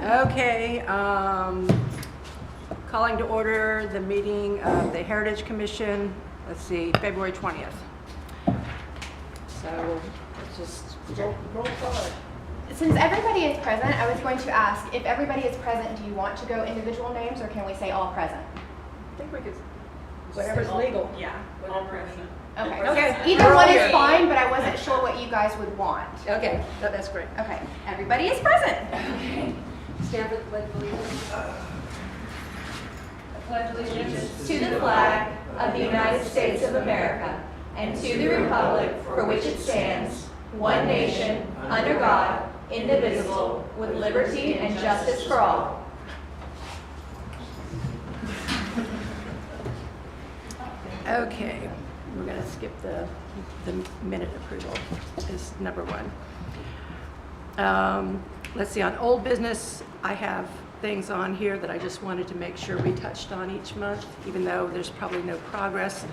Okay, calling to order the meeting of the Heritage Commission, let's see, February 20th. So, let's just roll forward. Since everybody is present, I was going to ask, if everybody is present, do you want to go individual names, or can we say all present? I think we could, whatever's legal. Yeah, all present. Okay. Okay. Either one is fine, but I wasn't sure what you guys would want. Okay, that's great. Okay, everybody is present. Okay. Stand for the Pledge of Allegiance. I pledge allegiance to the flag of the United States of America and to the republic for which it stands, one nation, under God, indivisible, with liberty and justice for all. Okay, we're going to skip the minute approval is number one. Let's see, on old business, I have things on here that I just wanted to make sure we touched on each month, even though there's probably no progress.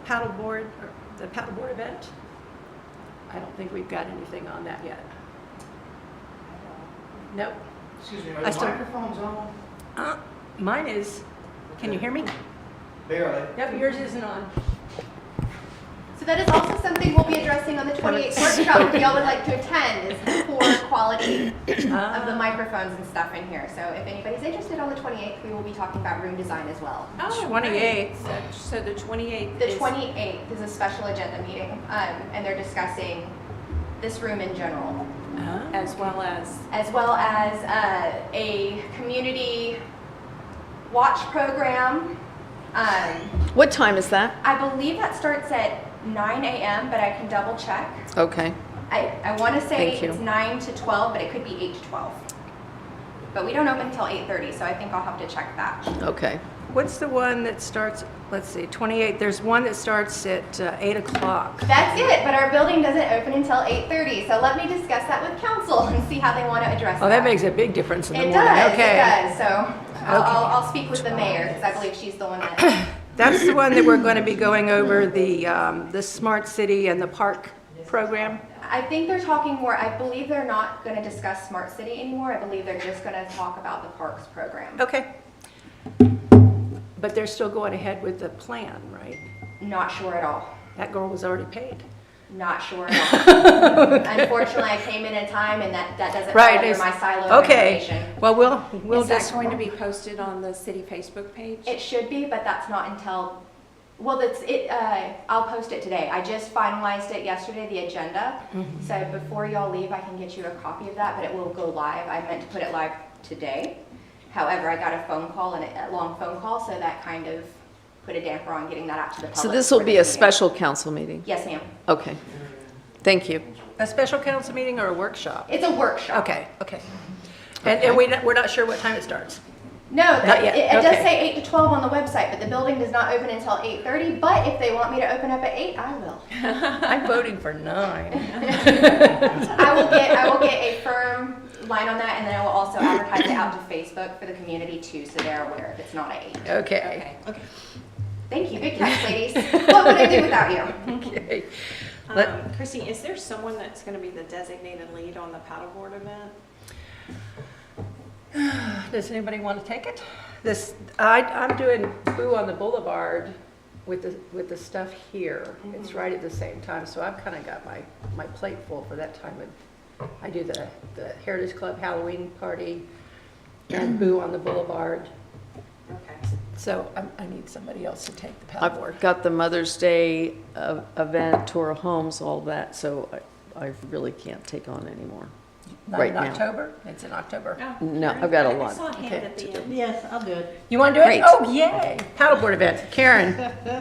Paddleboard, or the paddleboard event, I don't think we've got anything on that yet. Nope. Excuse me, are I the still- microphones on? Mine is, can you hear me? Barely. Yep, yours isn't on. So that is also something we'll be addressing on the 28th workshop if y'all would like to attend, is the poor quality of the microphones and stuff in here. So if anybody's interested, on the 28th, we will be talking about room design as well. Oh, 28th. right. So the 28th The is... 28th is a special agenda meeting, and they're discussing this room in general, as well as... a community watch program. What time is that? I believe that starts at 9 a.m., but I can double check. Okay. I want to say Thank you. it's 9 to 12, but it could be 8 to 12. But we don't open until 8:30, so I think I'll have to check that. Okay. What's the one that starts, let's see, 28, there's one that starts at 8 o'clock. That's it, but our building doesn't open until 8:30, so let me discuss that with council and see how they want to address that. Oh, that makes a big difference in the It morning. does, Okay. it does, so I'll speak with the mayor, because I believe she's the one that, That's the one that we're going to be going over the smart city and the park program. I think they're talking more, I believe they're not going to discuss smart city anymore, I believe they're just going to talk about the parks program. Okay. But they're still going ahead with the plan, right? Not sure at all. That girl was already paid. Not sure at all. Unfortunately, I came in time, and that doesn't fall under it's- my silo of Okay, information. well, we'll Is that just, going to be posted on the city Facebook page? It should be, but that's not until, well, I'll post it today. I just finalized it yesterday, the agenda. So before y'all leave, I can get you a copy of that, but it will go live. I meant to put it live today. However, I got a phone call, and a long phone call, so that kind of put a damper on getting that out to the public. So this will for be this a meeting. special council meeting? Yes, ma'am. Okay. Thank you. a special council meeting or a workshop? It's a workshop. Okay. And we're not sure what time it starts. No, Not yet. it does Okay. say 8 to 12 on the website, but the building does not open until 8:30. But if they want me to open up at 8, I will. I'm voting for 9. I will get a firm line on that, and then I will also advertise it out to Facebook for the community too, so they're aware if it's not at 8. Okay. Thank you, good catch, ladies. What would I do without you? Okay. Chrissy, is there someone that's going to be the designated lead on the paddleboard event? Does anybody want to take it? I'm doing Boo on the Boulevard with the stuff here. It's right at the same time, so I've kind of got my plate full for that time. I do the Heritage Club Halloween party and Boo on the Boulevard. Okay. So I need somebody else to take the paddleboard. I've got the Mother's Day event, tour of homes, all that, so I really can't take on anymore. Not right in now. October? It's in October. No, I've got a lot. I saw a hand Okay, at the to end. Yes, I'll do it. You want to do Great. it? Oh, yay! Paddleboard event. Karen.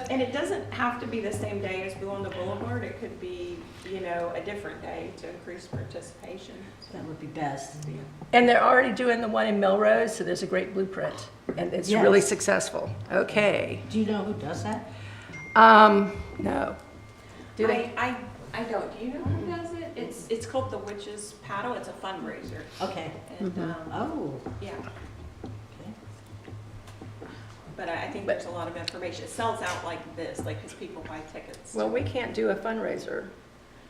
And it doesn't have to be the same day as Boo on the Boulevard. It could be, a different day to increase participation. That would be best. And they're already doing the one in Melrose, so there's a great blueprint. And it's Yes. really successful. Okay. Do you know who does that? No. Do they? I don't. Do you know who does it? It's called the Witches Paddle. It's a fundraiser. Okay. And, Oh. yeah. Okay. But I think there's a lot of information. It sells out like this, like because people buy tickets. Well, we can't do a fundraiser.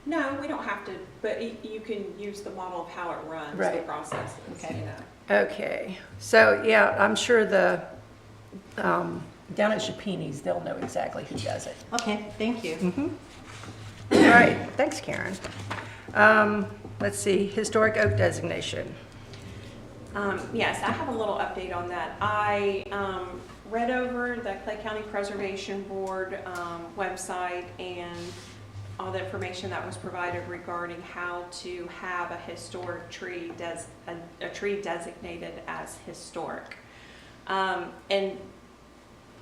No, we don't have to, but you can use the model of how it runs, the Right. process, Okay. you know. Okay, so, yeah, I'm sure the, down at Chapini's, they'll know exactly who does it. Okay, thank you. All right, thanks, Karen. Let's see, historic oak designation. Yes, I have a little update on that. I read over the Clay County Preservation Board website and all the information that was provided regarding how to have a historic tree, a tree designated as historic. And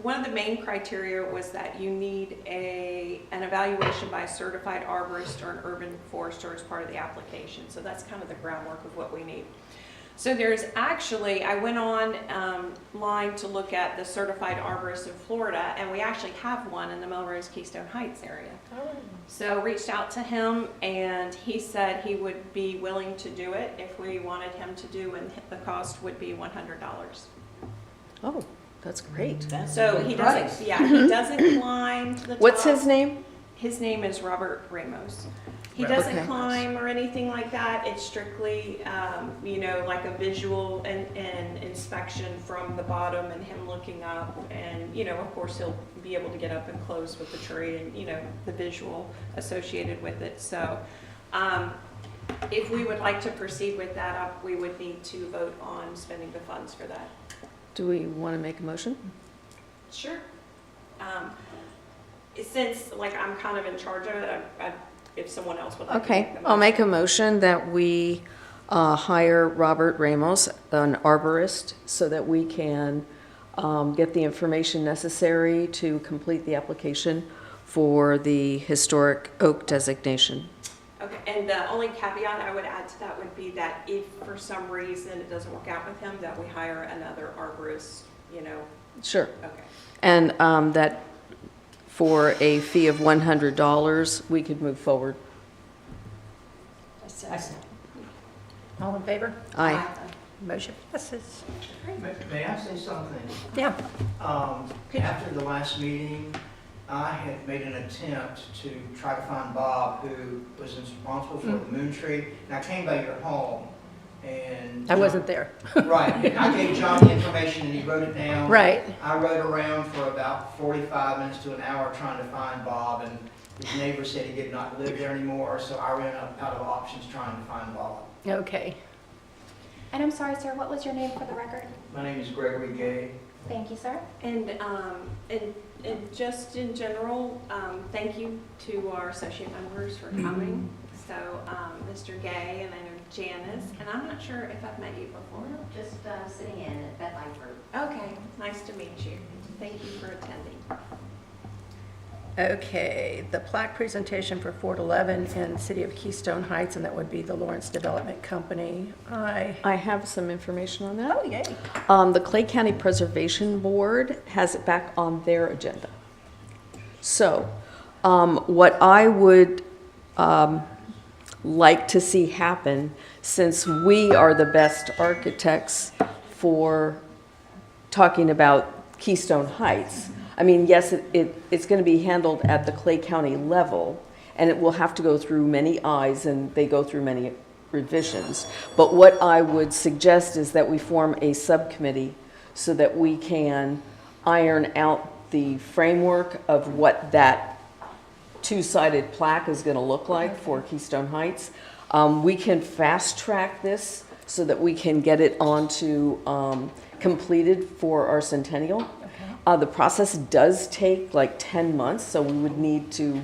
one of the main criteria was that you need an evaluation by a certified arborist or an urban forester as part of the application. So that's kind of the groundwork of what we need. So there's actually, I went online to look at the certified arborist in Florida, and we actually have one in the Melrose Keystone Heights area. So reached out to him, and he said he would be willing to do it if we wanted him to do, and the cost would be $100. Oh, that's great. That's a So good he price. doesn't, yeah, he doesn't climb to the top. What's his name? His name is Robert Ramos. He Right. doesn't Okay. climb or anything like that. It's strictly, you know, like a visual and inspection from the bottom and him looking up. And, you know, of course, he'll be able to get up and close with the tree and, you know, the visual associated with it. So if we would like to proceed with that, we would need to vote on spending the funds for that. Do we want to make a motion? Sure. Since, like, I'm kind of in charge of it, if someone else would like to make Okay, the I'll make a motion. motion that we hire Robert Ramos, an arborist, so that we can get the information necessary to complete the application for the historic oak designation. Okay, and the only caveat I would add to that would be that if for some reason it doesn't work out with him, that we hire another arborist, you know, Sure. okay. And that for a fee of $100, we could move forward. All in favor? Aye. Motion passes. May I say something? Yeah, After the last meeting, I had made an attempt to try to find Bob, who was responsible for the moon tree, and I came by your home, and... I wasn't there. Right, and I gave John the information, and he wrote it down. Right. I rode around for about 45 minutes to an hour trying to find Bob, and his neighbor said he did not live there anymore, so I ran out of options trying to find Bob. Okay. And I'm sorry, sir, what was your name for the record? My name is Gregory Gay. Thank you, sir. And just in general, thank you to our associate members for coming. So, Mr. Gay, and I know Janice, and I'm not sure if I've met you before. Just sitting in at Bed Light Group. Okay, nice to meet you. Thank you for attending. Okay, the plaque presentation for Fort 11 in City of Keystone Heights, and that would be the Lawrence Development Company. I have some information on that. Oh, yay. The Clay County Preservation Board has it back on their agenda. So, what I would like to see happen, since we are the best architects for talking about Keystone Heights, I mean, yes, it's going to be handled at the Clay County level, and it will have to go through many eyes, and they go through many revisions. But what I would suggest is that we form a subcommittee so that we can iron out the framework of what that two-sided plaque is going to look like for Keystone Heights. We can fast track this so that we can get it onto completed for our centennial. The process does take like 10 months, so we would need to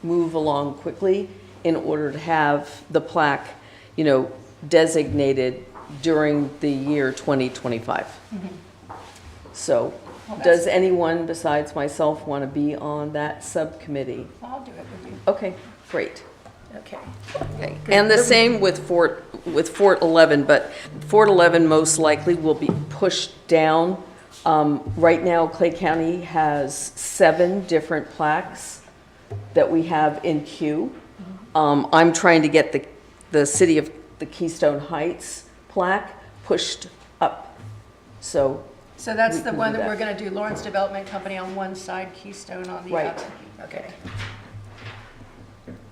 move along quickly in order to have the plaque, you know, designated during the year 2025. So, does anyone besides myself want to be on that subcommittee? I'll do it with you. Okay, great. Okay. Okay, and the same with Fort 11, but Fort 11 most likely will be pushed down. Right now, Clay County has 7 different plaques that we have in queue. I'm trying to get the City of the Keystone Heights plaque pushed up. So that's we the can one do that that. we're going to do, Lawrence Development Company on one side, Keystone on the Right. other. Okay.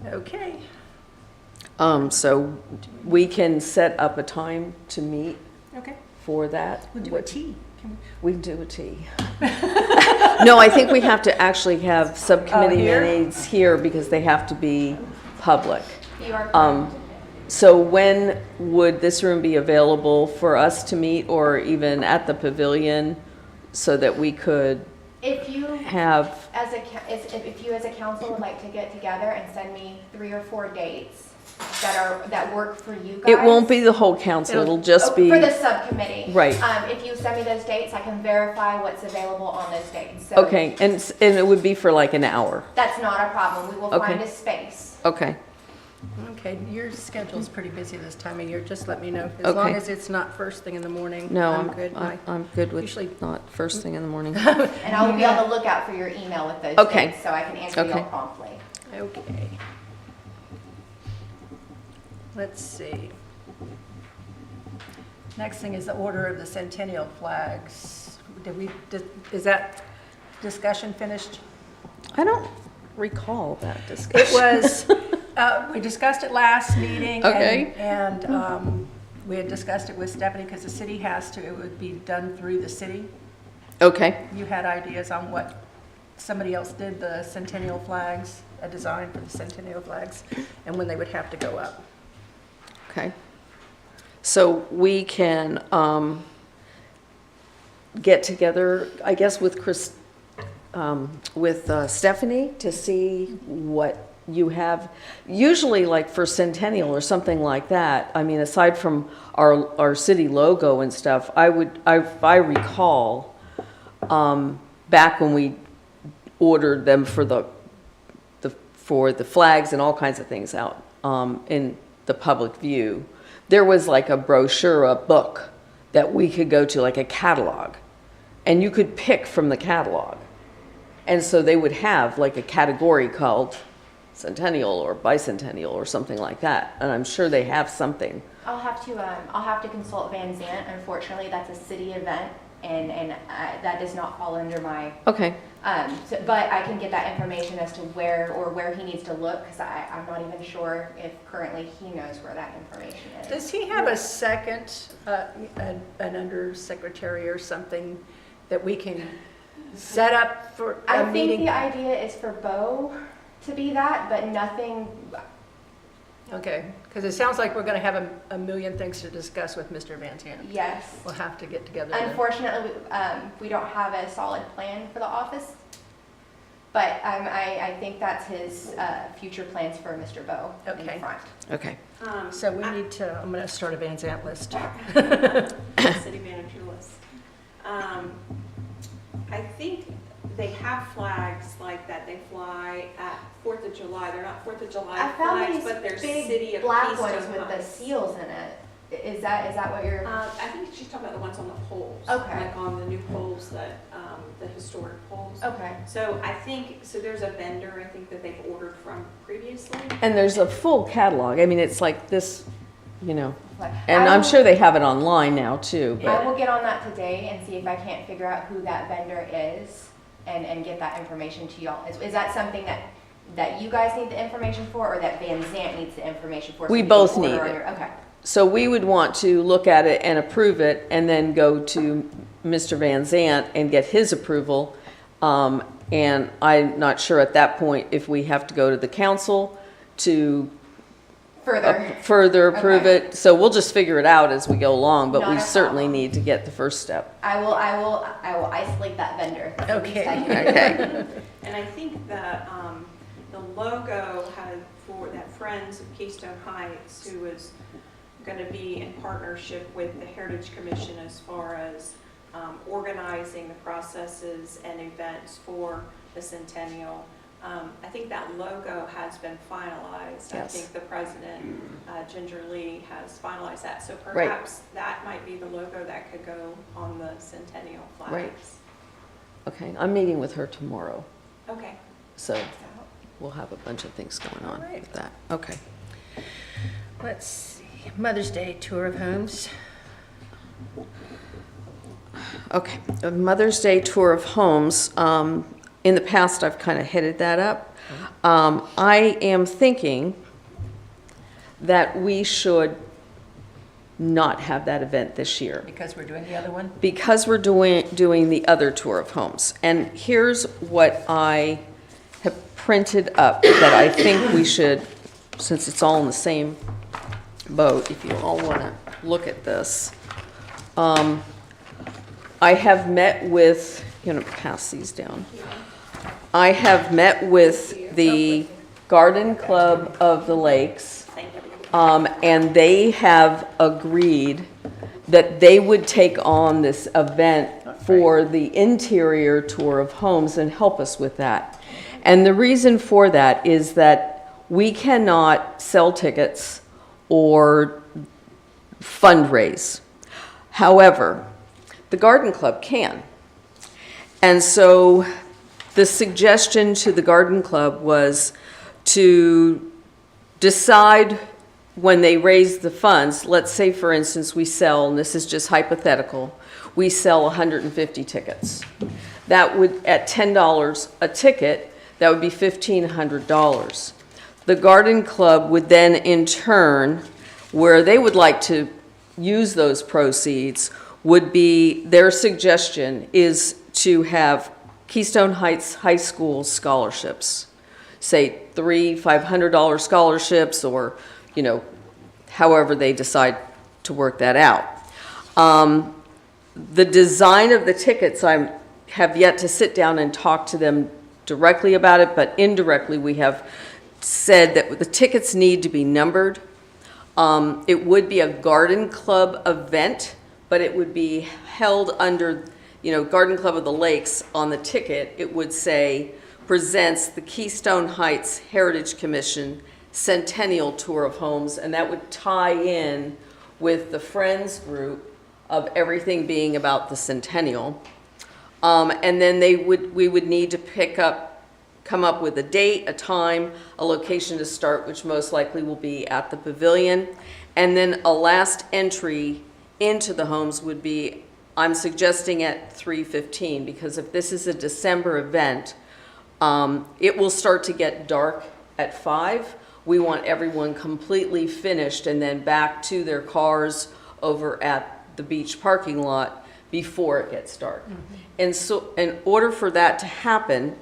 Okay. So we can set up a time to meet Okay, for that. we'll do a tea. Can We can do a tea. No, I think we have to actually have subcommittee here? meetings here because they have to be public. You are correct. So when would this room be available for us to meet, or even at the pavilion, so that we could If you, have, as if you as a council would like to get together and send me 3 or 4 dates that work for you guys. it won't be the whole council, it'll just be, For the subcommittee. Right. If you send me those dates, I can verify what's available on those dates. So okay, and it would be for like an hour. that's not a problem. We will Okay. find a space. Okay, Okay, your schedule's pretty busy this time of year, just let me know. As Okay. long as it's not first thing in the morning, no, I'm good. I'm good with Usually- not first thing in the morning. And I will be on the lookout for your email with those Okay. dates, so I can answer you Okay. all promptly. Okay. Let's see. Next thing is the order of the centennial flags. Is that discussion finished? I don't recall that It discussion. was, we discussed it last meeting. Okay. And we had discussed it with Stephanie because the city has to, it would be done through the city. Okay, You had ideas on what somebody else did, the centennial flags, a design for the centennial flags, and when they would have to go up. okay. So we can get together, I guess, with Stephanie to see what you have. Usually, like for Centennial or something like that, I mean, aside from our city logo and stuff, if I recall, back when we ordered them for the flags and all kinds of things out in the public view, there was like a brochure, a book that we could go to, like a catalog, and you could pick from the catalog. And so they would have like a category called Centennial or Bicentennial or something like that, and I'm sure they have something. I'll have to consult Van Zant. Unfortunately, that's a city event, and that does not fall under my. Okay, But I can get that information as to where he needs to look, because I'm not even sure if currently he knows where that information is. Does he have a second, an undersecretary or something that we can set up for I a think meeting? the idea is for Bo to be that, but nothing. Okay, because it sounds like we're going to have a million things to discuss with Mr. Van Zandt. Yes. We'll have to get together. then. Unfortunately, we don't have a solid plan for the office, but I think that's his future plans for Mr. Bo in Okay. front. okay. So we need to, I'm going to start a Van Zandt list. City manager list. I think they have flags like that. They fly at 4th of July. They're not 4th of July I found flags, these but they're big City of black Keystone ones with the Heights. seals in it. Is that what you're? I think she's talking about the ones on the poles. Okay. Like on the new poles that, the historic poles. Okay. So I think, so there's a vendor, I think, that they've ordered from previously. And there's a full catalog. I mean, it's like this, you know, Okay. and I'm sure they have it online now too. I But will get on that today and see if I can't figure out who that vendor is and get that information to y'all. Is that something that you guys need the information for, or that Van Zant needs the information for? So We you can both order need on it. your- Okay. So we would want to look at it and approve it, and then go to Mr. Van Zant and get his approval. And I'm not sure at that point if we have to go to the council to further approve Okay. it. So we'll just figure it out as we go along, but Not we a certainly problem. need to get the first step. I will isolate that vendor. That's the least I Okay. can do. Okay. And I think that the logo had for that Friends of Keystone Heights, who is going to be in partnership with the Heritage Commission as far as organizing the processes and events for the Centennial. I think that logo has been finalized. I Yes. think the president, Ginger Lee, has finalized that. So Right. perhaps that might be the logo that could go on the Centennial flags. Right. Okay, I'm meeting with her tomorrow, Okay. so we'll have a bunch of things going on All right. with that. Okay. Let's see, Mother's Day tour of homes. Okay, a Mother's Day tour of homes. In the past, I've kind of headed that up. I am thinking that we should not have that event this year Because we're doing the other one? because we're doing the other tour of homes. And here's what I have printed up that I think we should, since it's all in the same boat, if you all want to look at this. I have met with, you know, pass these down. I have met with the Garden Club of the Lakes, and they have agreed that they would take on this event for the interior tour of homes and help us with that. And the reason for that is that we cannot sell tickets or fundraise. However, the Garden Club can. And so the suggestion to the Garden Club was to decide when they raise the funds, let's say for instance we sell, and this is just hypothetical, we sell 150 tickets. That would, at $10 a ticket, that would be $1,500. The Garden Club would then in turn, where they would like to use those proceeds, would be, their suggestion is to have Keystone Heights High School scholarships. Say 3 $500 scholarships, or, you know, however they decide to work that out. The design of the tickets, I have yet to sit down and talk to them directly about it, but indirectly we have said that the tickets need to be numbered. It would be a Garden Club event, but it would be held under, you know, Garden Club of the Lakes. On the ticket, it would say, presents the Keystone Heights Heritage Commission Centennial Tour of Homes, and that would tie in with the Friends group of everything being about the Centennial. And then we would need to come up with a date, a time, a location to start, which most likely will be at the pavilion. And then a last entry into the homes would be, I'm suggesting at 3:15, because if this is a December event, it will start to get dark at 5. We want everyone completely finished and then back to their cars over at the beach parking lot before it gets dark. And so in order for that to happen,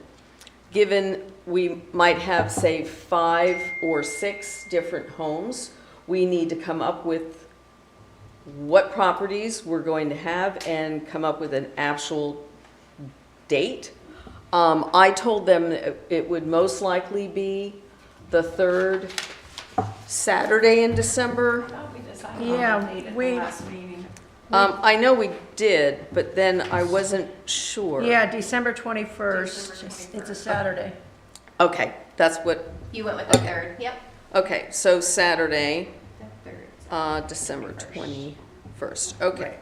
given we might have, say, 5 or 6 different homes, we need to come up with what properties we're going to have and come up with an actual date. I told them that it would most likely be the 3rd Saturday in December. I know we did, but then I wasn't sure. Yeah, December 21st, it's a Saturday. Okay, that's what, You went with the 3rd, yep. okay, so Saturday, The 3rd. December 21st, okay.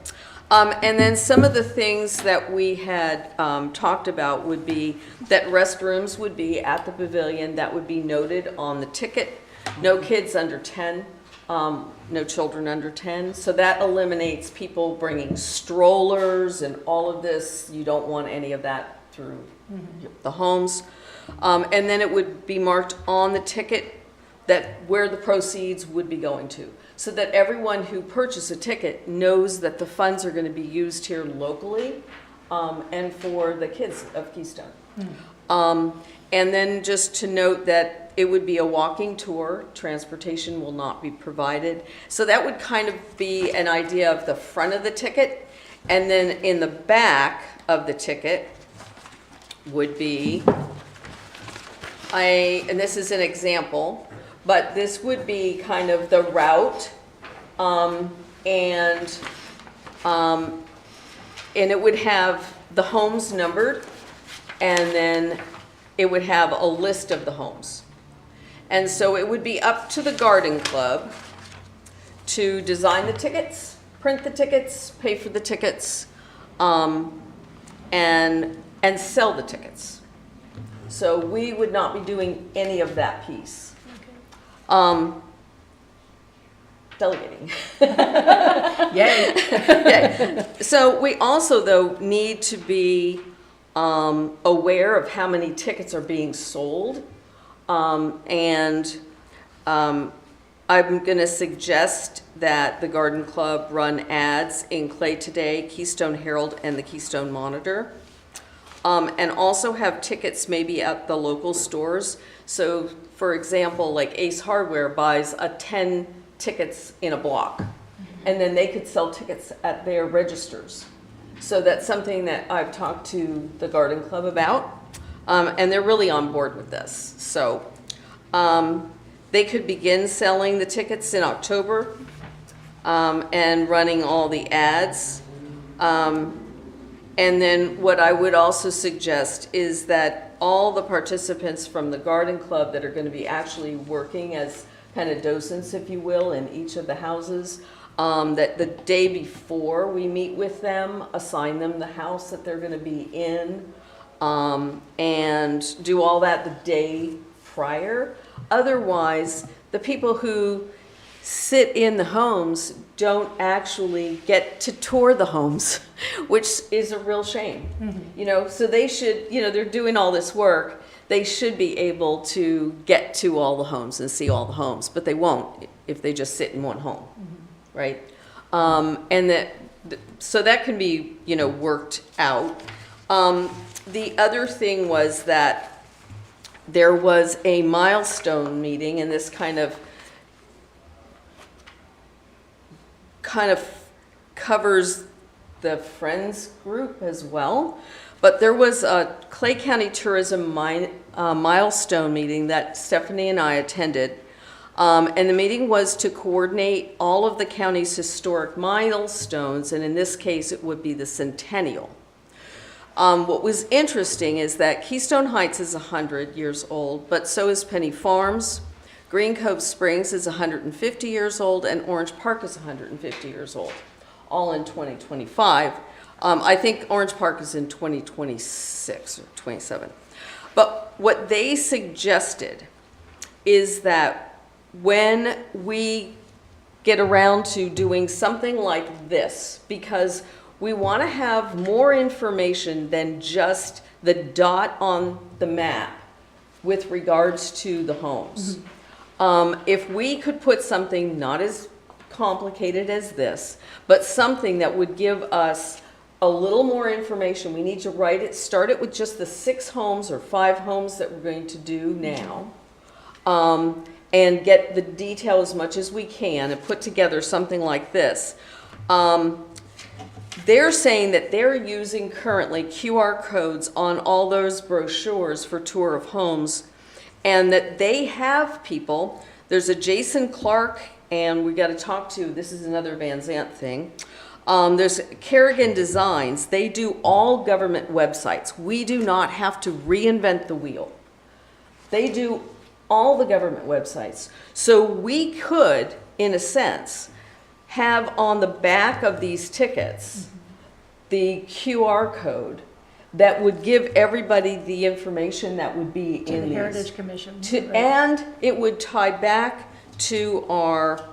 And then some of the things that we had talked about would be that restrooms would be at the pavilion. That would be noted on the ticket. No kids under 10, no children under 10. So that eliminates people bringing strollers and all of this. You don't want any of that through the homes. And then it would be marked on the ticket that where the proceeds would be going to, so that everyone who purchased a ticket knows that the funds are going to be used here locally and for the kids of Keystone. And then just to note that it would be a walking tour, transportation will not be provided. So that would kind of be an idea of the front of the ticket. And then in the back of the ticket would be, and this is an example, but this would be kind of the route, and it would have the homes numbered, and then it would have a list of the homes. And so it would be up to the Garden Club to design the tickets, print the tickets, pay for the tickets, and sell the tickets. So we would not be doing any of that piece. Delegating. Yay. Yay. So we also, though, need to be aware of how many tickets are being sold. And I'm going to suggest that the Garden Club run ads in Clay Today, Keystone Herald, and the Keystone Monitor. And also have tickets maybe at the local stores. So, for example, like Ace Hardware buys 10 tickets in a block, and then they could sell tickets at their registers. So that's something that I've talked to the Garden Club about, and they're really on board with this. So they could begin selling the tickets in October and running all the ads. And then what I would also suggest is that all the participants from the Garden Club that are going to be actually working as kind of docents, if you will, in each of the houses, that the day before we meet with them, assign them the house that they're going to be in, and do all that the day prior. Otherwise, the people who sit in the homes don't actually get to tour the homes, which is a real shame. You know, so they should, you know, they're doing all this work. They should be able to get to all the homes and see all the homes, but they won't if they just sit in one home, right? And so that can be, you know, worked out. The other thing was that there was a milestone meeting, and this kind of covers the Friends group as well. But there was a Clay County Tourism milestone meeting that Stephanie and I attended. And the meeting was to coordinate all of the county's historic milestones, and in this case, it would be the centennial. What was interesting is that Keystone Heights is 100 years old, but so is Penny Farms. Green Cove Springs is 150 years old, and Orange Park is 150 years old, all in 2025. I think Orange Park is in 2026 or 27. But what they suggested is that when we get around to doing something like this, because we want to have more information than just the dot on the map with regards to the homes. If we could put something not as complicated as this, but something that would give us a little more information, we need to write it, start it with just the 6 homes or 5 homes that we're going to do now, and get the detail as much as we can and put together something like this. They're saying that they're using currently QR codes on all those brochures for tour of homes, and that they have people. There's a Jason Clark, and we got to talk to, this is another Van Zant thing. There's Kerrigan Designs. They do all government websites. We do not have to reinvent the wheel. They do all the government websites. So we could, in a sense, have on the back of these tickets the QR code that would give everybody the information that would be To in the these. Heritage Commission. right. And it would tie back to our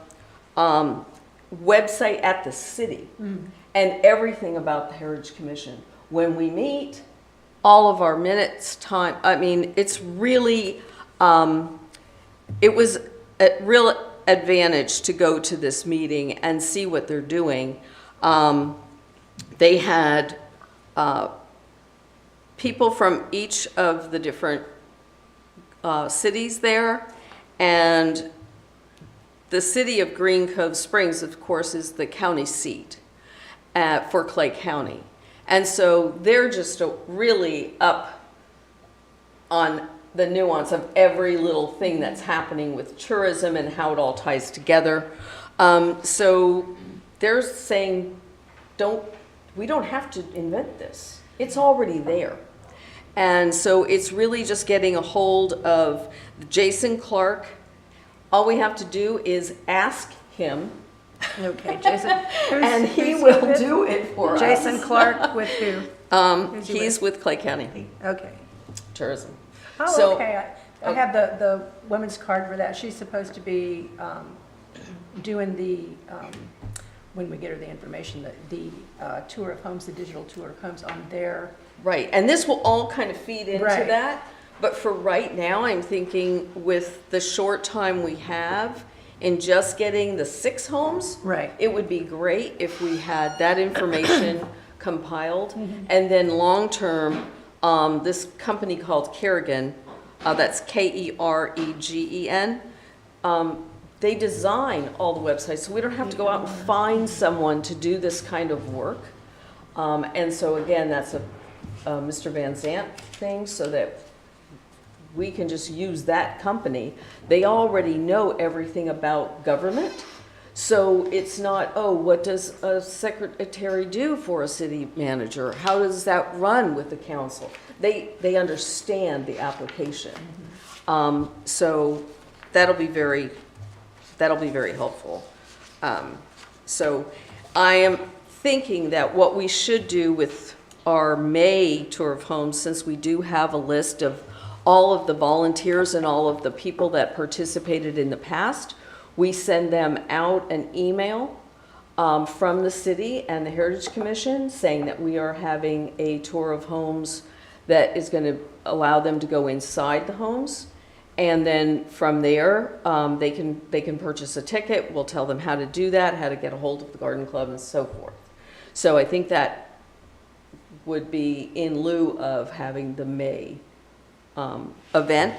website at the city and everything about the Heritage Commission. When we meet, all of our minutes, time, I mean, it's really, it was a real advantage to go to this meeting and see what they're doing. They had people from each of the different cities there, and the city of Green Cove Springs, of course, is the county seat for Clay County. And so they're just really up on the nuance of every little thing that's happening with tourism and how it all ties together. So they're saying, we don't have to invent this. It's already there. And so it's really just getting a hold of Jason Clark. All we have to do is ask him, Okay, Jason. and he who's will with? do it for us. Jason Clark with who? Who's he He's with Clay County Okay. Tourism. Oh, So- okay. I have the women's card for that. She's supposed to be doing the, when we get her the information, the tour of homes, the digital tour of homes on their. Right, and this will all kind of feed into Right. that. But for right now, I'm thinking with the short time we have, in just getting the 6 homes. Right. It would be great if we had that information compiled. And then long-term, this company called Kerrigan, that's Keregen, they design all the websites, so we don't have to go out and find someone to do this kind of work. And so again, that's a Mr. Van Zant thing, so that we can just use that company. They already know everything about government. So it's not, oh, what does a secretary do for a city manager? How does that run with the council? They understand the application. So that'll be very helpful. So I am thinking that what we should do with our May tour of homes, since we do have a list of all of the volunteers and all of the people that participated in the past, we send them out an email from the city and the Heritage Commission saying that we are having a tour of homes that is going to allow them to go inside the homes. And then from there, they can purchase a ticket. We'll tell them how to do that, how to get a hold of the garden club and so forth. So I think that would be in lieu of having the May event.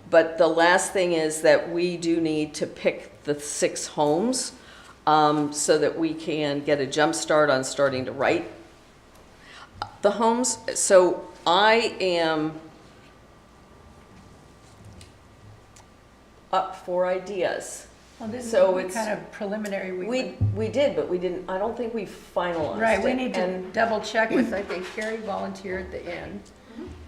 But the last thing is that we do need to pick the 6 homes so that we can get a jump start on starting to write the homes. So I am up for ideas. Well, this So is it's- kind of preliminary. We did, but we didn't, I don't think we finalized it. Right, we need to And- double check with, I think Carrie volunteered the inn.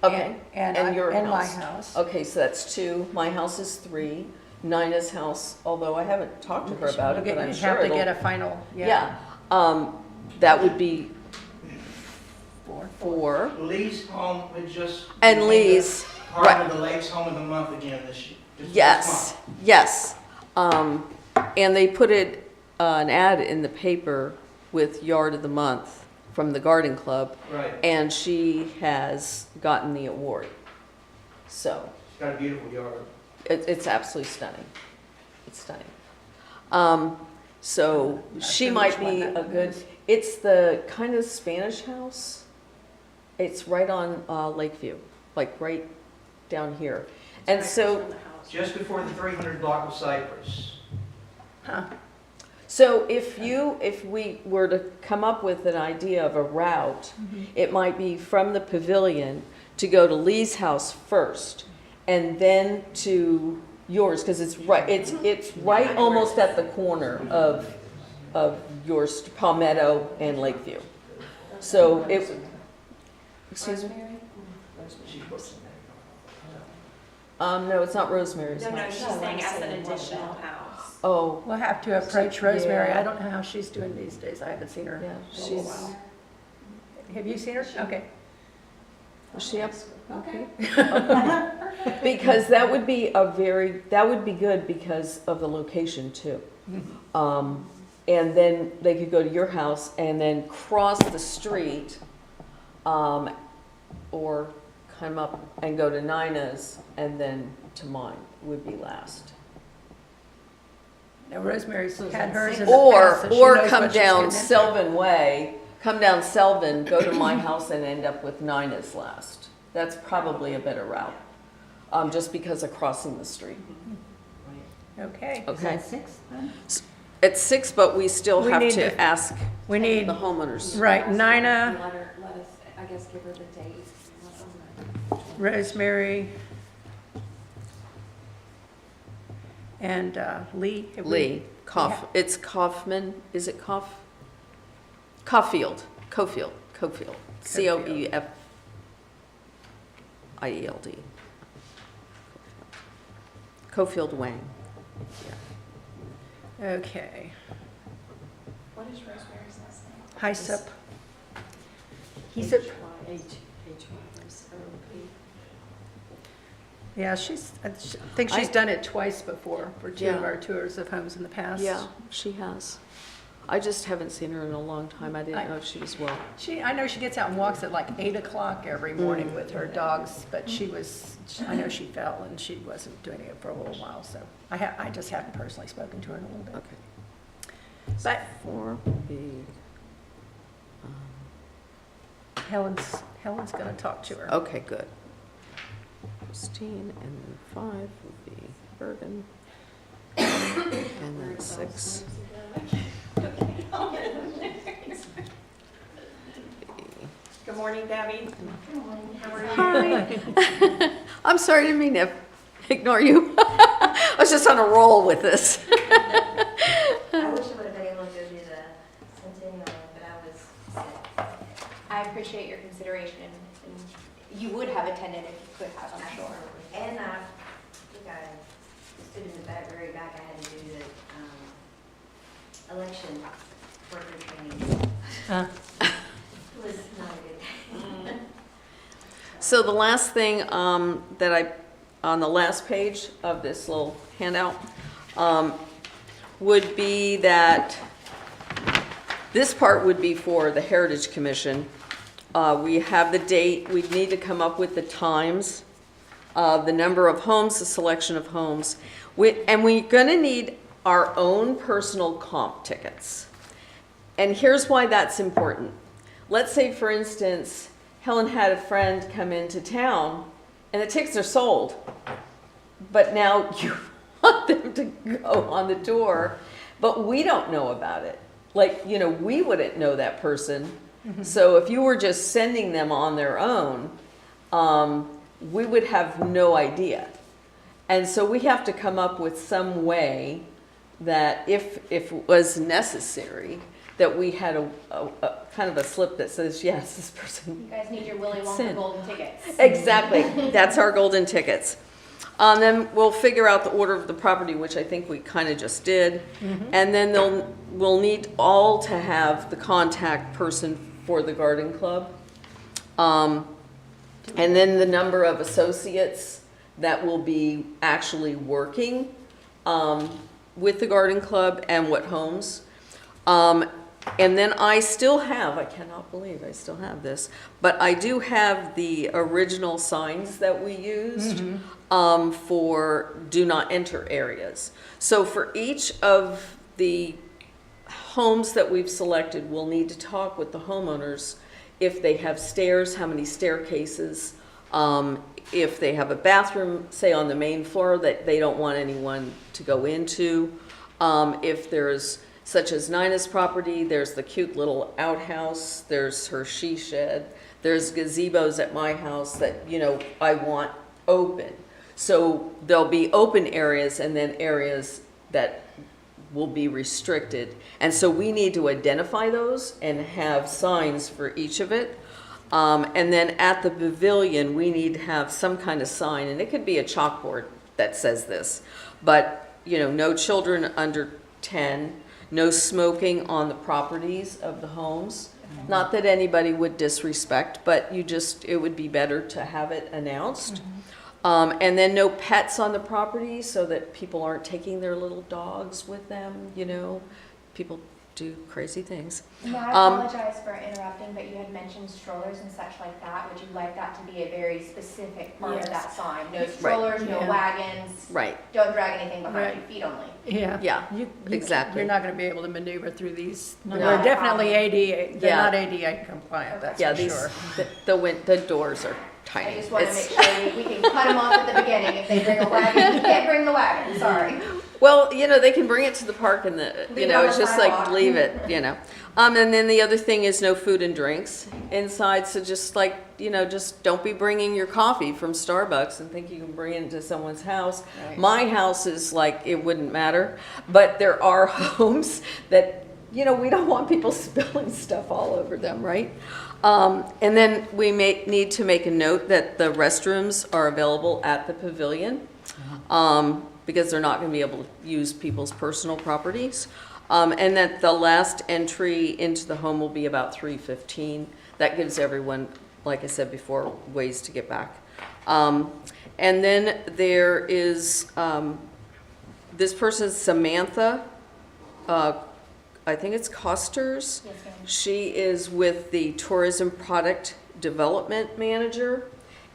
Okay, And and your my house. house. Okay, so that's 2. My house is 3. Nina's house, although I haven't talked to her about it, but I'm sure Have to it'll. get a final, Yeah, that would be 4. 4. Lee's home, it just. And Lee's, Harbor the Lakes Home of the Month again this year. this yes, month. yes. And they put it, an ad in the paper with Yard of the Month from the Garden Club, Right, and she has gotten the award. So, it's got a beautiful yard. it's absolutely stunning. It's stunning. So she sure might which one be that a one good, is. it's the kind of Spanish house. It's right on Lakeview, like right down here. And so, Just before the 300 block of Cypress. Huh. so if we were to come up with an idea of a route, it might be from the pavilion to go to Lee's house first, and then to yours, because it's right almost at the corner of yours, Palmetto and Lakeview. So it, excuse me? No, it's not Rosemary's No, no, house. she's saying as an additional house. Oh, We'll have to approach Rosemary. Yeah. I don't know how she's doing these days. I haven't seen her yeah, in a little she's, while. Have you seen her? Okay. is she up? Okay. Because that would be good because of the location too. And then they could go to your house and then cross the street, or come up and go to Nina's and then to mine would be last. Now Rosemary's had hers in the past, so she Or knows come what she's down getting into. Selvin Way, come down Selvin, go to my house and end up with Nina's last. That's probably a better route, just because of crossing the street. Okay. Okay? 6 then? It's 6, but we still We have need to to- ask We need, the homeowners. right, Nina, Let us, I guess, give her the date. Rosemary, and Lee. Have we- Lee, it's Kaufman, is it Caulfield, Cofield, Coefield. Cofield Wang. Okay. What is Rosemary's last name? Hysup. Hysup. Yeah, I think she's done it twice before for 2 of Yeah. our tours of homes in the past. Yeah, she has. I just haven't seen her in a long time. I didn't I- know if she was well. I know she gets out and walks at like 8 o'clock every morning with her dogs, but I know she fell and she wasn't doing it for a little while, so I just haven't personally spoken to her in a little bit. Okay. But 4 would be, Helen's gonna talk to her. okay, good. Christine, and then 5 would be Bergen. And then 6. Good morning, Debbie. Hi. I'm sorry, I didn't mean to ignore you. I was just on a roll with this. I wish I would have been able to go do the centennial, but I was sick. I appreciate your consideration, and you would have attended if you could have, I'm sure. And I think I stood in the back, very back, I had to do the election worker training. It was not a good day. So the last thing on the last page of this little handout, would be that this part would be for the Heritage Commission. We have the date, we need to come up with the times, the number of homes, the selection of homes. And we're gonna need our own personal comp tickets. And here's why that's important. Let's say, for instance, Helen had a friend come into town and the tickets are sold, but now you want them to go on the tour, but we don't know about it. Like, we wouldn't know that person. So if you were just sending them on their own, we would have no idea. And so we have to come up with some way that if it was necessary, that we had a kind of a slip that says, yes, this person. You guys need your Willy Wonka Sin. golden tickets. Exactly, that's our golden tickets. Then we'll figure out the order of the property, which I think we kind of just did. And then we'll need all to have the contact person for the garden club. And then the number of associates that will be actually working with the garden club and what homes. And then I cannot believe I still have this, but I do have the original signs that we used for do not enter areas. So for each of the homes that we've selected, we'll need to talk with the homeowners if they have stairs, how many staircases, if they have a bathroom, say on the main floor that they don't want anyone to go into, if there's, such as Nina's property, there's the cute little outhouse, there's her she shed, there's gazebos at my house that, I want open. So there'll be open areas and then areas that will be restricted. And so we need to identify those and have signs for each of it. And then at the pavilion, we need to have some kind of sign, and it could be a chalkboard that says this, but, no children under 10, no smoking on the properties of the homes. Not that anybody would disrespect, but it would be better to have it announced. And then no pets on the property so that people aren't taking their little dogs with them, People do crazy things. Now, I apologize for interrupting, but you had mentioned strollers and such like that. Would you like that to be a very specific part of Yes. that sign? No strollers, no Yeah. wagons. Right, Don't drag anything behind Right. you, feet only. Yeah. yeah, You exactly. You're not gonna be able to maneuver through these. No. They're definitely ADA, they're Yeah. not ADA compliant, that's Yeah, for these, sure. the doors are I tiny. just want to It's- make sure we can cut them off at the beginning. If they bring a wagon, you can't bring the wagon, sorry. Well, they can bring it to the park and Leave it on it's the just like, sidewalk. leave it, And then the other thing is no food and drinks inside, so just like, just don't be bringing your coffee from Starbucks and think you can bring it into someone's house. Right. My house is like, it wouldn't matter, but there are homes that, we don't want people spilling stuff all over them, right? And then we may need to make a note that the restrooms are available at the pavilion, because they're not gonna be able to use people's personal properties. And that the last entry into the home will be about 3:15. That gives everyone, like I said before, ways to get back. And then there is, this person, Samantha, I think it's Costers. Yes, ma'am. She is with the Tourism Product Development Manager,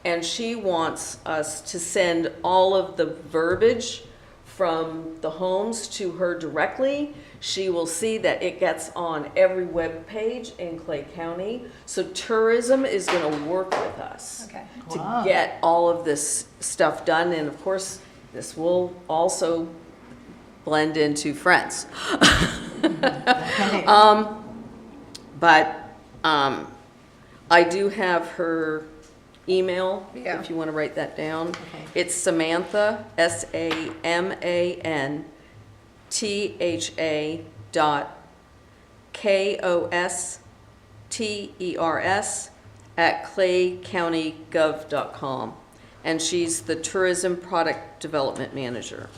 and she wants us to send all of the verbiage from the homes to her directly. She will see that it gets on every web page in Clay County. So tourism is going to work with us Okay. to get all of this stuff done. And of course, this will also blend into Friends. But I do have her email, Yeah. if you want to write that down. It's Samantha, SAMANTHA KOSTERS @claycountygov.com. And she's the Tourism Product Development Manager.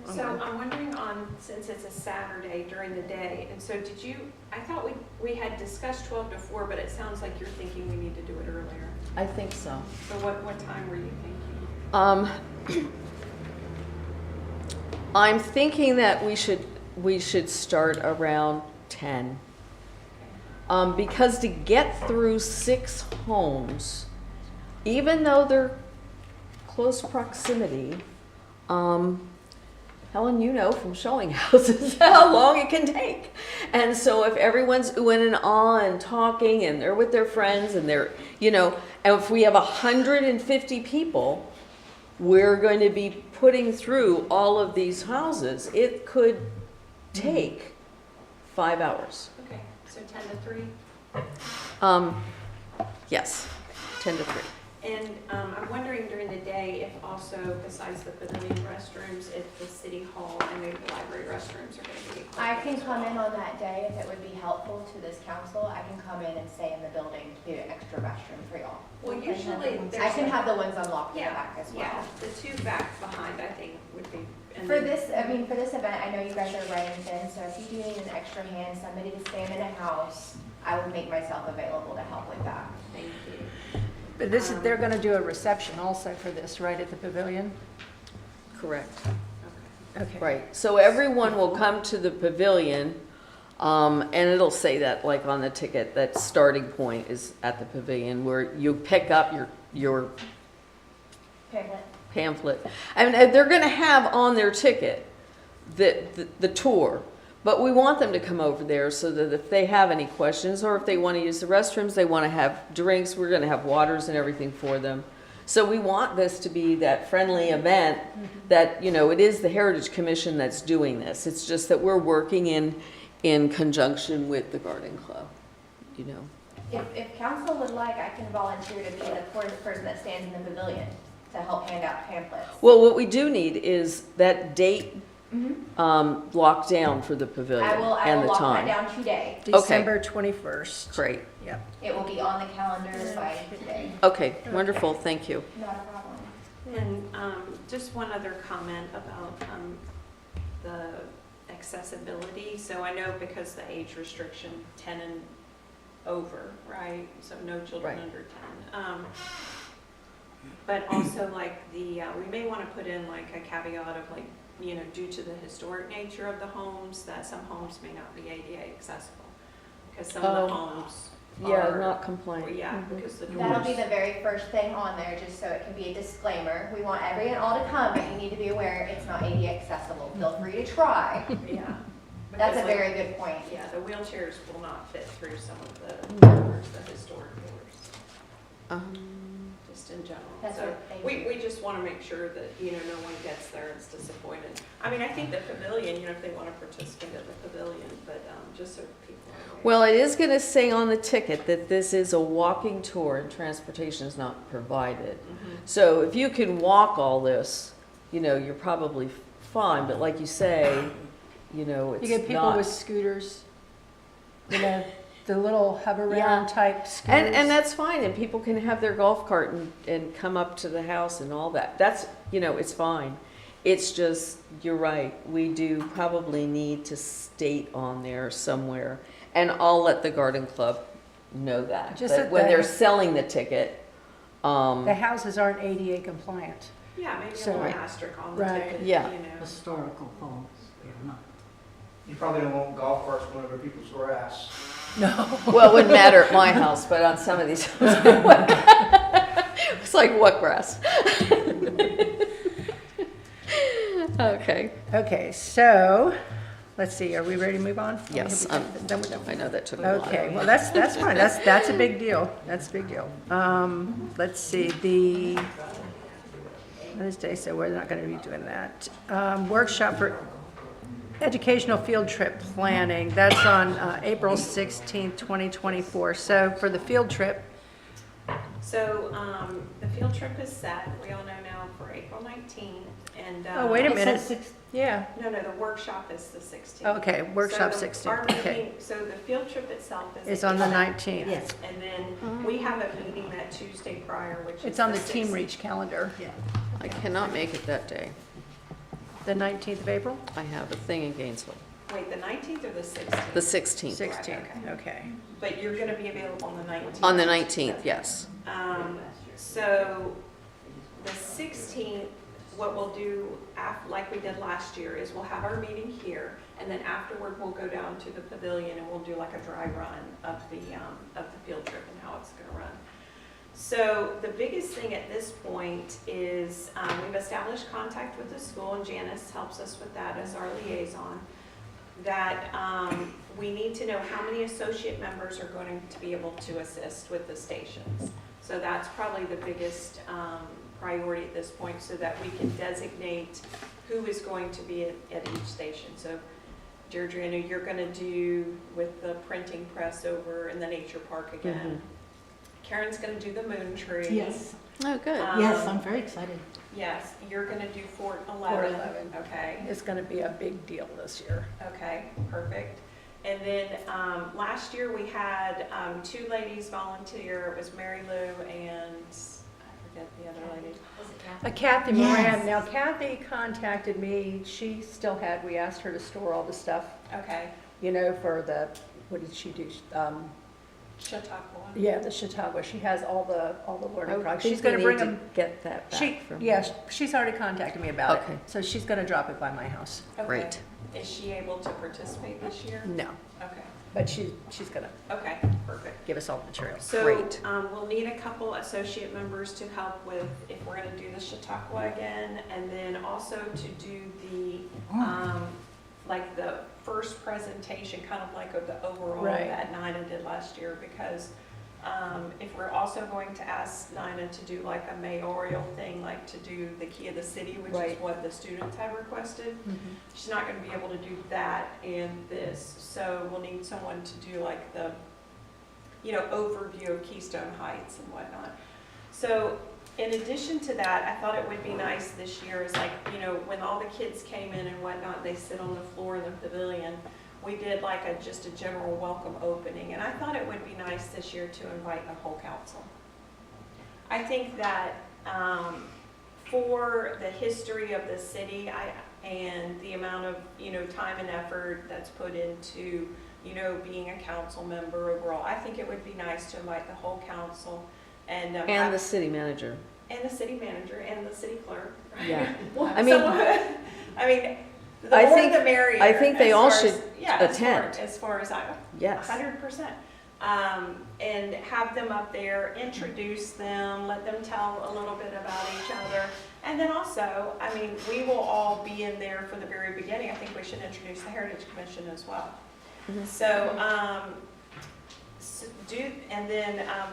So I'm wondering since it's a Saturday during the day, and so did you, I thought we had discussed 12 to 4, but it sounds like you're thinking we need to do it earlier. I think so. So what time were you thinking? I'm thinking that we should start around 10. Because to get through 6 homes, even though they're close proximity, Helen, you know from showing houses how long it can take. And so if everyone's oohing and ahhing, talking, and they're with their friends, and they're, and if we have 150 people, we're going to be putting through all of these houses. It could take 5 hours. Okay, so 10 to 3? Yes, 10 to 3. And I'm wondering during the day if also, besides the pavilion restrooms, if the city hall and maybe the library restrooms are going to be. I can come in on that day if it would be helpful to this council. I can come in and stay in the building to do an extra restroom for y'all. Well, usually I can have the ones unlocked in the Yeah, back as well. yeah, the 2 back behind, I think, would be. and For then- this event, I know you guys are running thin, so if you do need an extra hand, somebody to stand in a house, I will make myself available to help with that. Thank you. But they're gonna do a reception also for this, right, at the pavilion? Correct. Okay. Right, so everyone will come to the pavilion, and it'll say that, like on the ticket, that starting point is at the pavilion, where you pick up your pamphlet. I mean, they're gonna have on their ticket the tour, but we want them to come over there so that if they have any questions, or if they want to use the restrooms, they want to have drinks, we're gonna have waters and everything for them. So we want this to be that friendly event that, it is the Heritage Commission that's doing this. It's just that we're working in conjunction with the Garden Club, If council would like, I can volunteer to be the fourth person that stands in the pavilion to help hand out pamphlets. Well, what we do need is that date locked down for the pavilion I will and the lock that time. down today. December 21st. Great. Yep. It will be on the calendar by today. Okay, wonderful, thank you. Not a problem. And just one other comment about the accessibility. So I know because the age restriction, 10 and over, right? So no children Right. under 10. But also like we may want to put in like a caveat of like, due to the historic nature of the homes, that some homes may not be ADA accessible. Because some of the homes Yeah, are. not compliant. Yeah, because the doors. That'll be the very first thing on there, just so it can be a disclaimer. We want every and all to come, but you need to be aware it's not ADA accessible. Feel free to try. Yeah. That's a Because, like, very good point. Yeah, the wheelchairs will not fit through some of the doors, the historic doors, just in general. That's So what they- we just want to make sure that, no one gets there and is disappointed. I mean, I think the pavilion, if they want to participate at the pavilion, but just so people are aware. Well, it is gonna say on the ticket that this is a walking tour and transportation is not provided. So if you can walk all this, you're probably fine, but like you say, it's You get people not. with scooters, the little hover Yeah. around type scooters. And that's fine, and people can have their golf cart and come up to the house and all that. That's, it's fine. It's just, you're right, we do probably need to state on there somewhere. And I'll let the Garden Club know that. Just But that when they- they're selling the ticket, The houses aren't ADA compliant. Yeah, maybe a So- little asterisk on the Right. ticket, Yeah. you know. Historical homes, they're not. You probably don't want golf carts going over people's grass. Well, it wouldn't matter at my house, but on some of these, it's like what grass? Okay, Okay, so, let's see, are we ready to move on? yes, Done with that? I know that took a while. Okay, well, that's fine, that's a big deal, that's a big deal. Let's see, Mother's Day, so we're not gonna be doing that. Workshop for educational field trip planning, that's on April 16th, 2024. So for the field trip, So, the field trip is set, we all know now, for April 19th, and. oh, wait a It minute, says six- yeah, No, the workshop is the 16th. okay, workshop So 16th, our okay. meeting- So the field trip itself is. It's on the 19th. Yes. And then we have a meeting that Tuesday prior, which is. It's on the Team 16th. Reach calendar, I cannot make it that day. the 19th of April? I have a thing in Gainesville, Wait, the 19th or the 16th? the 16th. 16th, okay. But you're gonna be available on the 19th? On the 19th, yes. So the 16th, what we'll do, like we did last year, is we'll have our meeting here, and then afterward, we'll go down to the pavilion and we'll do like a dry run of the field trip and how it's gonna run. So the biggest thing at this point is we've established contact with the school, and Janice helps us with that as our liaison, that we need to know how many associate members are going to be able to assist with the stations. So that's probably the biggest priority at this point, so that we can designate who is going to be at each station. So Deirdre, I know you're going to do with the printing press over in the nature park again. Karen's going to do the moon tree. Yes, Oh, good. yes, I'm very excited. Yes, you're going to do Fort 11. Fort 11. Okay. It's gonna be a big deal this year. Okay, perfect. And then last year we had two ladies volunteer. It was Mary Lou and I forget the other lady. Was it Kathy? Kathy Yes. Moran, now Kathy contacted me, she still had, we asked her to store all the stuff, Okay, you know, for the, what did she do? Chautauqua. Yeah, the Chautauqua, she has all the learning I projects. think She's gonna we bring need to them, get that back she, from. yeah, she's already contacted me about it. Okay. So she's gonna drop it by my house. Okay. Great. Is she able to participate this year? No, Okay, but she's gonna okay, perfect. give us all the materials. So Great. we'll need a couple associate members to help with, if we're gonna do the Chautauqua again, and then also to do the, like the first presentation, kind of like of the overall Right. that Nina did last year, because if we're also going to ask Nina to do like a mayoral thing, like to do the key of the city, which is Right. what the students have requested, she's not gonna be able to do that in this, so we'll need someone to do like the, you know, overview of Keystone Heights and whatnot. So in addition to that, I thought it would be nice this year is like, you know, when all the kids came in and whatnot, they sit on the floor in the pavilion, we did like just a general welcome opening, and I thought it would be nice this year to invite the whole council. I think that for the history of the city and the amount of, you know, time and effort that's put into, you know, being a council member overall, I think it would be nice to invite the whole council and And the city manager. and the city manager and the city clerk. Yeah. Well, I mean- I mean, the I more think- the merrier. I think they as all far as- should yeah, attend. As far as I, Yes. 100%. And have them up there, introduce them, let them tell a little bit about each other. And then also, I mean, we will all be in there for the very beginning. I think we should introduce the Heritage Commission as well. So,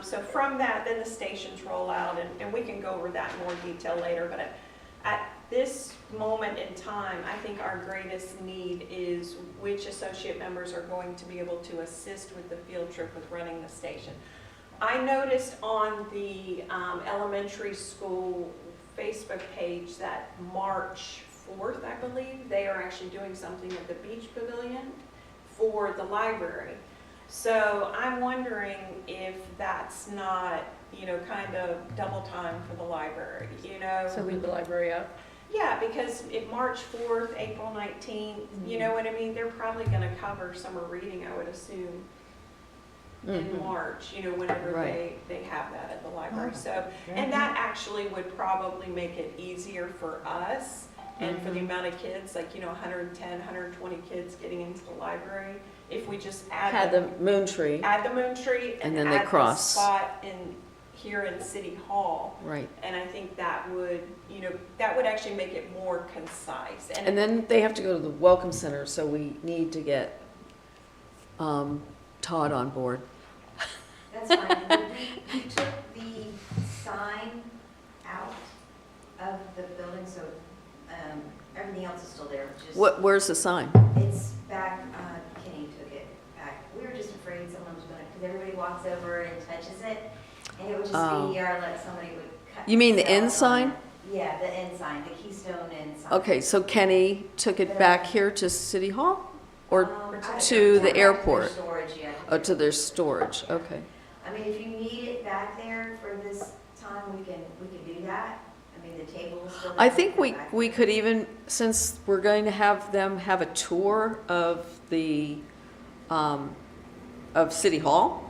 so from that, then the stations roll out, and we can go over that in more detail later, but at this moment in time, I think our greatest need is which associate members are going to be able to assist with the field trip with running the station. I noticed on the elementary school Facebook page that March 4th, I believe, they are actually doing something at the beach pavilion for the library. So I'm wondering if that's not, you know, kind of double time for the library, you know? So leave the library out. Yeah, because if March 4th, April 19th, you know what I mean? They're probably going to cover summer reading, I would assume. in March, whenever Right. they have that at the library. So, and that actually would probably make it easier for us and for the amount of kids, like, 110, 120 kids getting into the library, if we just Had the moon tree, add the moon tree And and then they add the cross. spot here in City Hall. right. And I think that would, that would actually make it more concise. And then they have to go to the Welcome Center, so we need to get Todd on board. That's fine. We took the sign out of the building, so everything else is still there. Just Where's the sign? It's back, Kenny took it back. We were just afraid someone was gonna, because everybody walks over and touches it, and it would just Oh. be, or like somebody would cut. You mean the themselves on ensign? it. Yeah, the ensign, the Keystone ensign. Okay, so Kenny took it back here to City Hall? Or I to don't the know, to airport? their storage yet. Oh, to their storage, okay. I mean, if you need it back there for this time, we can do that. I mean, the table is still there. I think can go we back could there. even, since we're going to have them have a tour of of City Hall,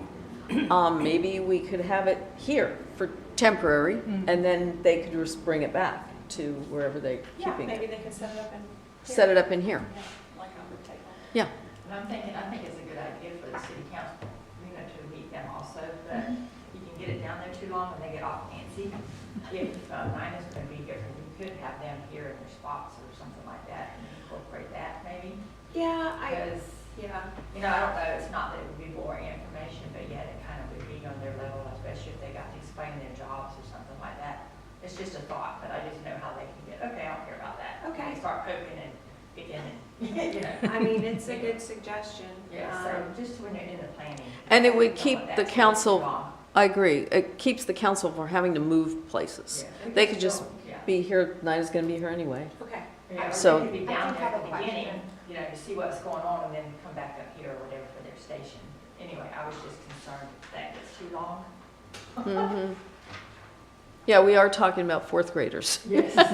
maybe we could have it here for temporary, and then they could just bring it back to wherever they're Yeah, keeping maybe it. they could set it up in. Set it up in here. Yeah, like on the table. Yeah, And I think it's a good idea for the city council, to meet them also, but you can get it down there too long and they get off fancy. If Nina's gonna be here, we could have them here in their spots or something like that and incorporate that maybe. Yeah, Because, yeah. I don't know, it's not that it would be boring information, but yet it kind of would be on their level, especially if they got to explain their jobs or something like that. It's just a thought, but I just know how they can get, okay, I don't care about that. Okay. And they start poking and picking and, I mean, it's a good suggestion. Yeah, so just when you're in the planning. And it would you don't keep want that the to be council- too long. I agree. It keeps the council from having to move places. Yeah. They could just Yeah. be here, Nina's gonna be here anyway. Okay. Yeah, or So- they could be I down do there have at a the question. beginning, to see what's going on and then come back up here or whatever for their station. Anyway, I was just concerned if that gets too long. Mhm. Yeah, we are talking about fourth graders. Yes. Yeah,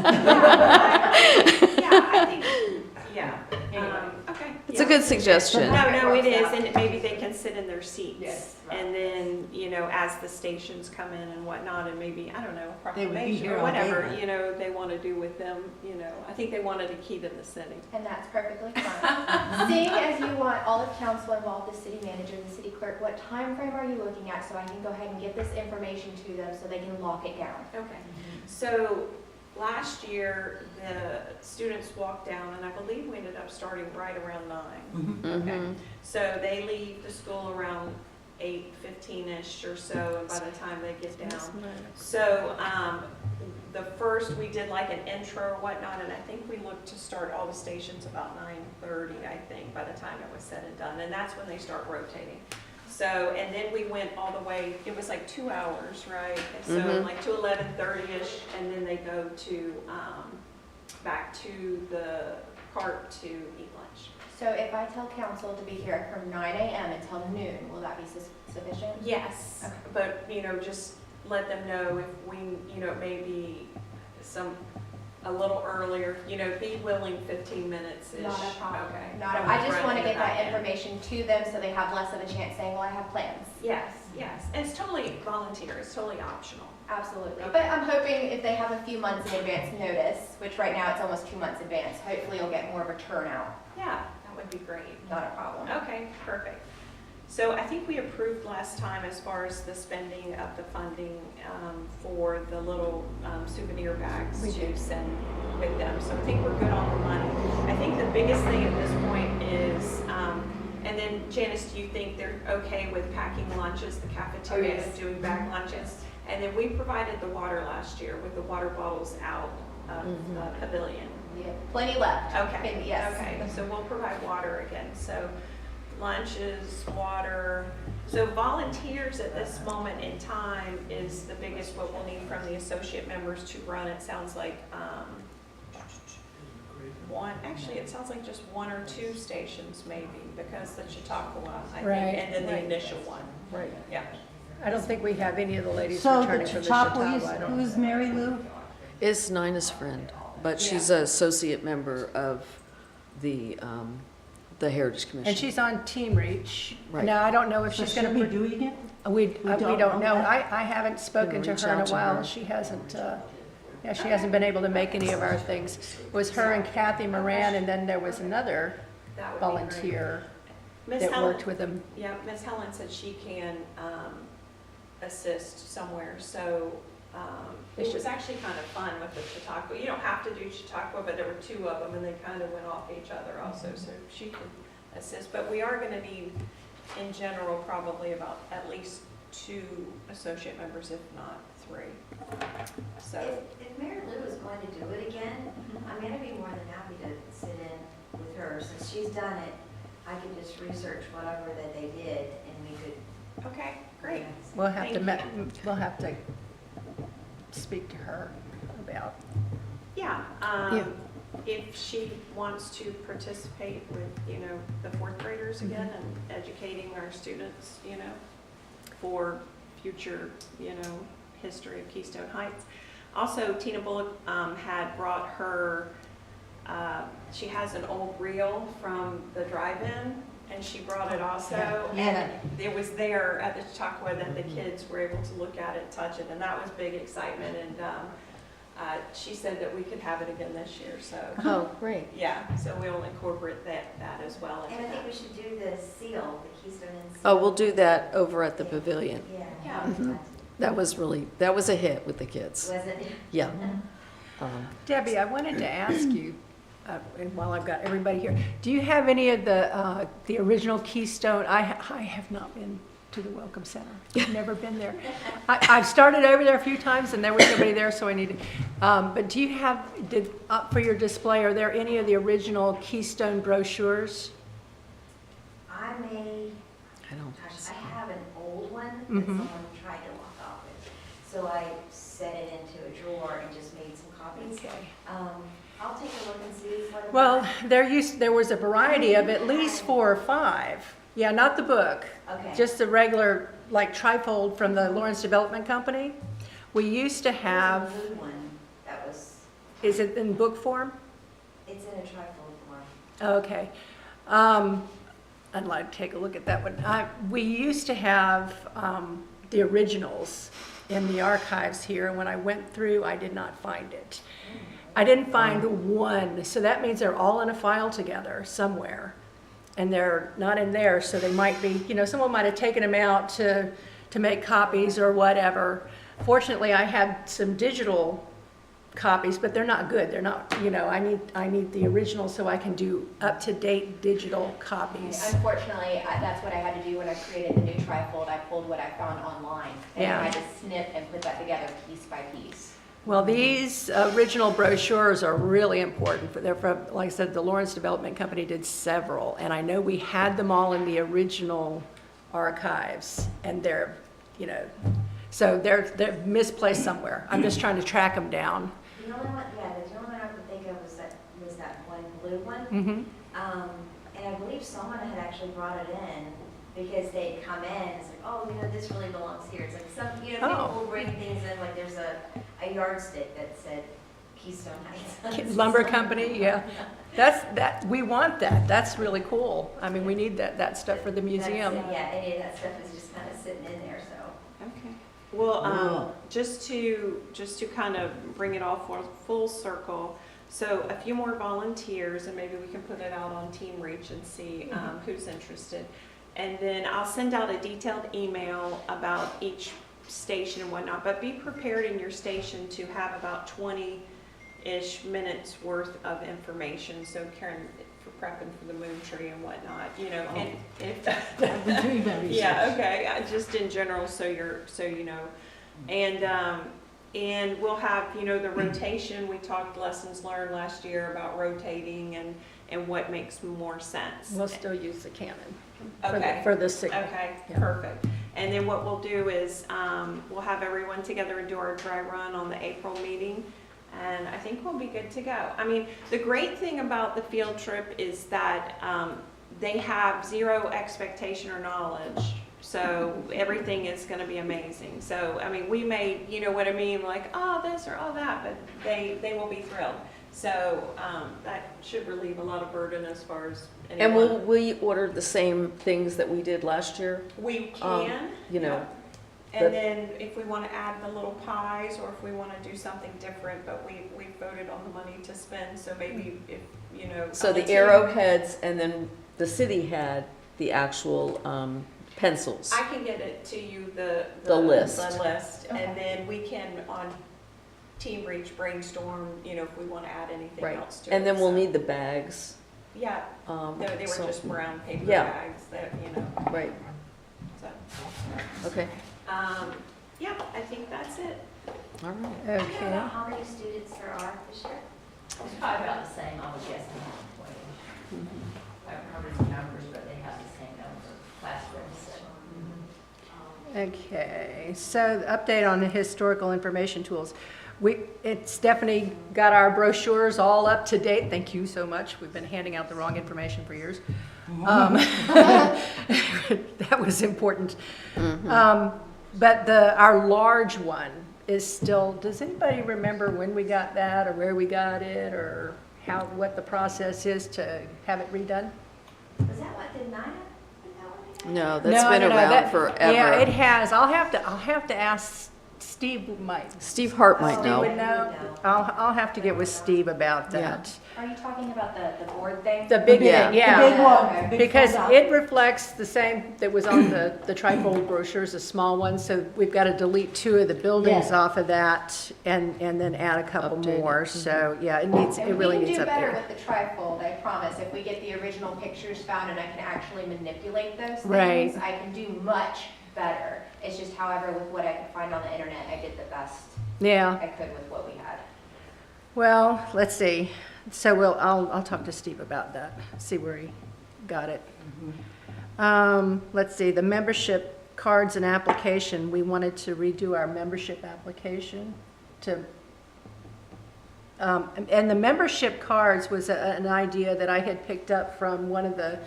I think, yeah. Okay. It's a yeah. good suggestion. No, it is, and maybe they can sit in their seats. Yes, right. And then, as the stations come in and whatnot, and maybe, I don't know, They would be proclamation here or all day whatever, then. they want to do with them, I think they wanted to keep in the city. And that's perfectly fine. Seeing as you want all of council involved, the city manager, the city clerk, what time frame are you looking at so I can go ahead and get this information to them so they can lock it down? Okay, so last year, the students walked down, and I believe we ended up starting right around 9. Okay, Mhm. so they leave the school around 8:15-ish or so, and by the time they get down. So, the first, we did like an intro or whatnot, and I think we looked to start all the stations about 9:30, I think, by the time it was said and done, and that's when they start rotating. So, and then we went all the way, it was like 2 hours, right? So Mhm. like to 11:30-ish, and then they go to, back to the park to eat lunch. So if I tell council to be here from 9 a.m. until noon, will that be sufficient? Yes, Okay. but, just let them know if we, maybe a little earlier, be willing 15 minutes-ish. Not a problem. Okay. Not a, From the I just front want to the get that back end. information to them so they have less of a chance saying, well, I have plans. Yes, yes, and it's totally volunteer, it's totally optional. Absolutely. Okay. But I'm hoping if they have a few months in advance notice, which right now it's almost 2 months advance, hopefully you'll get more of a turnout. Yeah, that would be great. Not a problem. Okay, perfect. So I think we approved last time as far as the spending of the funding for the little souvenir bags to send with them. So I think we're good on the money. I think the biggest thing at this point is, and then Janice, do you think they're okay with packing lunches, the cafeteria, yes. doing bag lunches? And then we provided the water last year with the water bottles out of the pavilion. Yeah, plenty left. Okay. Yes. Okay, so we'll provide water again. So lunches, water. So volunteers at this moment in time is the biggest, what we'll need from the associate members to run. It sounds like, it sounds like just 1 or 2 stations maybe, because the Chautauqua, I think, Right. and then the Right. initial one. Right. Yeah. I don't think we have any of the ladies So the returning from the Chautauqua, Chautauqua. I don't- who's Mary Lou? Is Nina's friend, but she's an associate member of the the Heritage Commission. And she's on Team Reach. Right. Now, I don't know if So she's should gonna, we doing it? we don't don't know know. that? I haven't spoken to reach her in a out to while. her. She hasn't, yeah, she hasn't been able to make any of our things. It was her and Kathy Moran, and then there was another That would be great. volunteer Miss that Helen, worked with them. yeah, Miss Helen said she can assist somewhere, so it was actually kind of fun with the Chautauqua. You don't have to do Chautauqua, but there were two of them, and they kind of went off each other also, so she could assist. But we are going to need, in general, probably about at least 2 associate members, if not 3. So, If Mary Lou is going to do it again, I mean, I'd be more than happy to sit in with her. Since she's done it, I could just research whatever that they did and we could. okay, great. We'll have to, Thank we'll have to speak to her about. Yeah, Yeah. if she wants to participate with, the 4th graders again and educating our students, for future, history of Keystone Heights. Also, Tina Bullock had brought her, she has an old reel from the drive-in, and she brought it also. Yeah. And it was there at the Chautauqua that the kids were able to look at it, touch it, and that was big excitement. And she said that we could have it again this year, so. Oh, great. Yeah, so we'll incorporate that as well into And I think that. we should do the seal, the Keystone and seal. Oh, we'll do that over at the pavilion. Yeah. Yeah. Mhm. That was a hit with the kids. Was it? Yeah. Debbie, I wanted to ask you, and while I've got everybody here, do you have any of the original Keystone? I have not been to the Welcome Center. I've never been there. I've started over there a few times and there was nobody there, so I needed. But do you have, up for your display, are there any of the original Keystone brochures? I may, I don't. gosh, I have an old one that Mhm. someone tried to walk off with. So I set it into a drawer and just made some copies. Okay. I'll take a look and see what. Well, there was a variety of at least 4 or 5. Yeah, not the book. Okay. Just the regular, like trifold from the Lawrence Development Company. We used to have, There's a blue one that was, is it in book form? it's in a trifold form. Okay. I'd like to take a look at that one. We used to have the originals in the archives here. When I went through, I did not find it. I didn't find one, so that means they're all in a file together somewhere. And they're not in there, so they might be, someone might have taken them out to make copies or whatever. Fortunately, I had some digital copies, but they're not good. They're not, I need the original so I can do up-to-date digital copies. Unfortunately, that's what I had to do when I created the new trifold. I pulled what I found online. And Yeah. I had to snip and put that together piece by piece. Well, these original brochures are really important. They're from, like I said, the Lawrence Development Company did several, and I know we had them all in the original archives, and they're, so they're misplaced somewhere. I'm just trying to track them down. The only one, the only one I could think of was that one blue one. Mm-hmm. And I believe someone had actually brought it in because they'd come in and it's like, oh, this really belongs here. It's like some, Oh. people will bring things in, like there's a yardstick that said Keystone Heights. Lumber Company, yeah. We want that. That's really cool. I mean, we need that stuff for the museum. Yeah, any of that stuff is just kind of sitting in there, so. Okay. Well, just to kind of bring it all full circle, so a few more volunteers, and maybe we can put it out on Team Reach and see who's interested. And then I'll send out a detailed email about each station and whatnot, but be prepared in your station to have about 20-ish minutes worth of information. So Karen, for prepping for the moon tree and whatnot, and if I've been doing that research. yeah, okay, just in general, so you know. And we'll have, the rotation. We talked lessons learned last year about rotating and what makes more sense. We'll still use the cannon Okay. for the signal. Okay, Yeah. perfect. And then what we'll do is, we'll have everyone together and do our dry run on the April meeting. And I think we'll be good to go. I mean, the great thing about the field trip is that they have zero expectation or knowledge. So everything is gonna be amazing. So, I mean, we may, you know what I mean, like, oh, this or oh, that, but they will be thrilled. So, that should relieve a lot of burden as far as And anyone. will we order the same things that we did last year? We can. You know, yeah. but- And then if we want to add the little pies, or if we want to do something different, but we voted on the money to spend, so maybe if, you know. So on the team- arrowheads, and then the city had the actual pencils. I can get it to you, the list. The list, and then we can, on Team Reach, brainstorm, you know, if we want to add anything Right. else to it. And then we'll so- need the bags. Yeah, they were so- just brown paper Yeah. bags that, you know, Right, so. okay, Yeah, I think that's it. all right. Do you know Okay. how many students there are this year? It's probably about the same, I would guess, 20. I don't remember the numbers, but they have the same number of classrooms. Okay, so the update on the historical information tools. Stephanie got our brochures all up to date. Thank you so much. We've been handing out the wrong information for years. That was important. But our large one is still, does anybody remember when we got that or where we got it or what the process is to have it redone? Was that what, did Nina put that one together? No, that's been around Yeah, it forever. has. I'll have to ask Steve might. Steve Hart might Steve would know. know. I'll have to get with Steve about that. Are you talking about the board thing? The big Yeah. thing, yeah. Big one, Okay. big Because foldout. it reflects the same that was on the trifold brochures, the small ones, so we've got to delete 2 of the buildings Yeah. off of that and then add a couple Update it. more, so, yeah, it really And needs we can do better updating. with the trifold, I promise. If we get the original pictures found and I can actually manipulate those Right. things, I can do much better. It's just however, with what I could find on the internet, I did the best Yeah, I could with what we had. well, let's see. So I'll talk to Steve about that, see where he got it. Let's see, the membership cards and application, we wanted to redo our membership application and the membership cards was an idea that I had picked up from one of the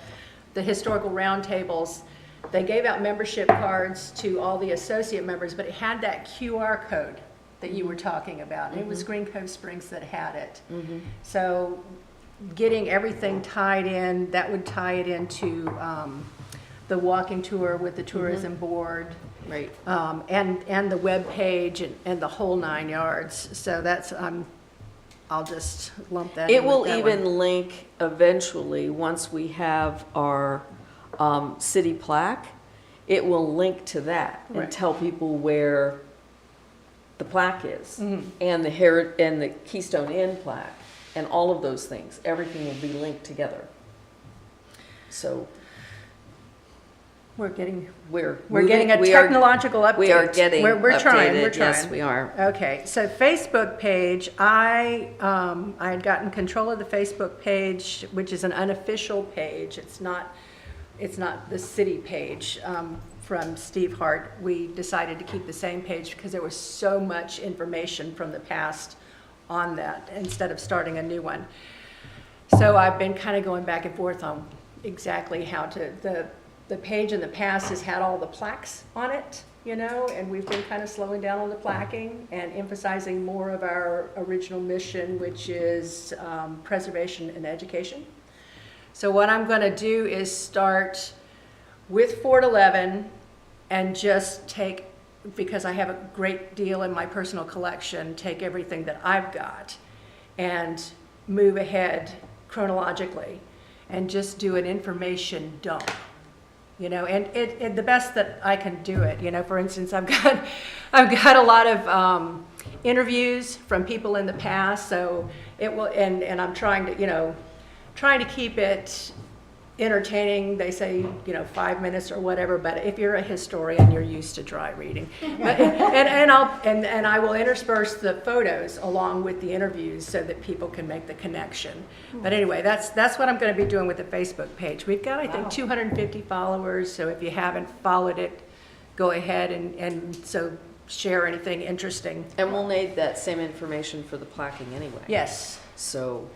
historical roundtables. They gave out membership cards to all the associate members, but it had that QR code that you were talking about. And it was Green Cove Springs that had it. So getting everything tied in, that would tie it into the walking tour with the tourism board. Right. And the web page and the whole 9 yards. So that's, I'll just lump that in It will with that one. even link eventually, once we have our city plaque, it will link to that and Right. tell people where the plaque is Mhm. and the Keystone Inn plaque and all of those things. Everything will be linked together. So We're getting we're getting a moving- we are- technological update. We are getting We're trying, we're updated. Yes, trying. we are. Okay, so Facebook page, I had gotten control of the Facebook page, which is an unofficial page. It's not the city page from Steve Hart. We decided to keep the same page because there was so much information from the past on that instead of starting a new one. So I've been kind of going back and forth on exactly how to, the page in the past has had all the plaques on it, you know, and we've been kind of slowing down on the plaquing and emphasizing more of our original mission, which is preservation and education. So what I'm going to do is start with Fort 11 and just take, because I have a great deal in my personal collection, take everything that I've got and move ahead chronologically and just do an information dump. You know, and the best that I can do it, you know, for instance, I've got a lot of interviews from people in the past, so it will, and I'm trying to keep it entertaining. They say, 5 minutes or whatever, but if you're a historian, you're used to dry reading. But, and I will intersperse the photos along with the interviews so that people can make the connection. But anyway, that's what I'm going to be doing with the Facebook page. We've got, I think, 250 followers, so if you haven't followed it, go ahead and so share anything interesting. And we'll need that same information for the plaquing anyway. Yes. So,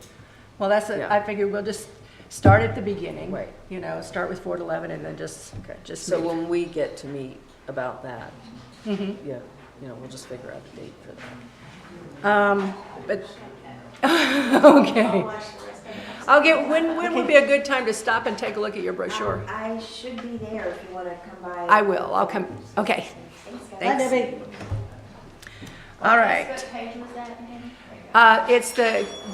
Well, Yeah. I figured we'll just start at the beginning. Right. You know, start with 4 to 11 and then just So move. when we get to meet about that, Mhm. yeah, you know, we'll just figure out a date for that. But, okay. I'll get, when would be a good time to stop and take a look at your brochure? I should be there if you want to come by. I will, I'll come, okay, Thanks, guys. thanks. Debbie. All right. What page was that again? It's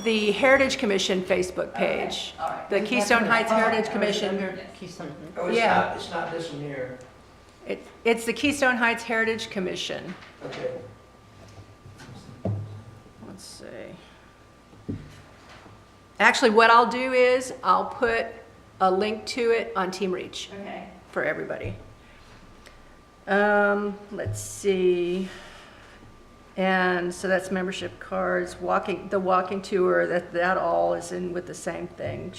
the Heritage Commission Facebook page. All right. The Keystone Heights Heritage Commission. Under Keystone. Oh, Yeah. it's not this one here. It's the Keystone Heights Heritage Commission. Okay. Let's see. Actually, what I'll do is I'll put a link to it on Team Reach Okay. for everybody. Let's see. And so that's membership cards, the walking tour, that all is in with the same thing.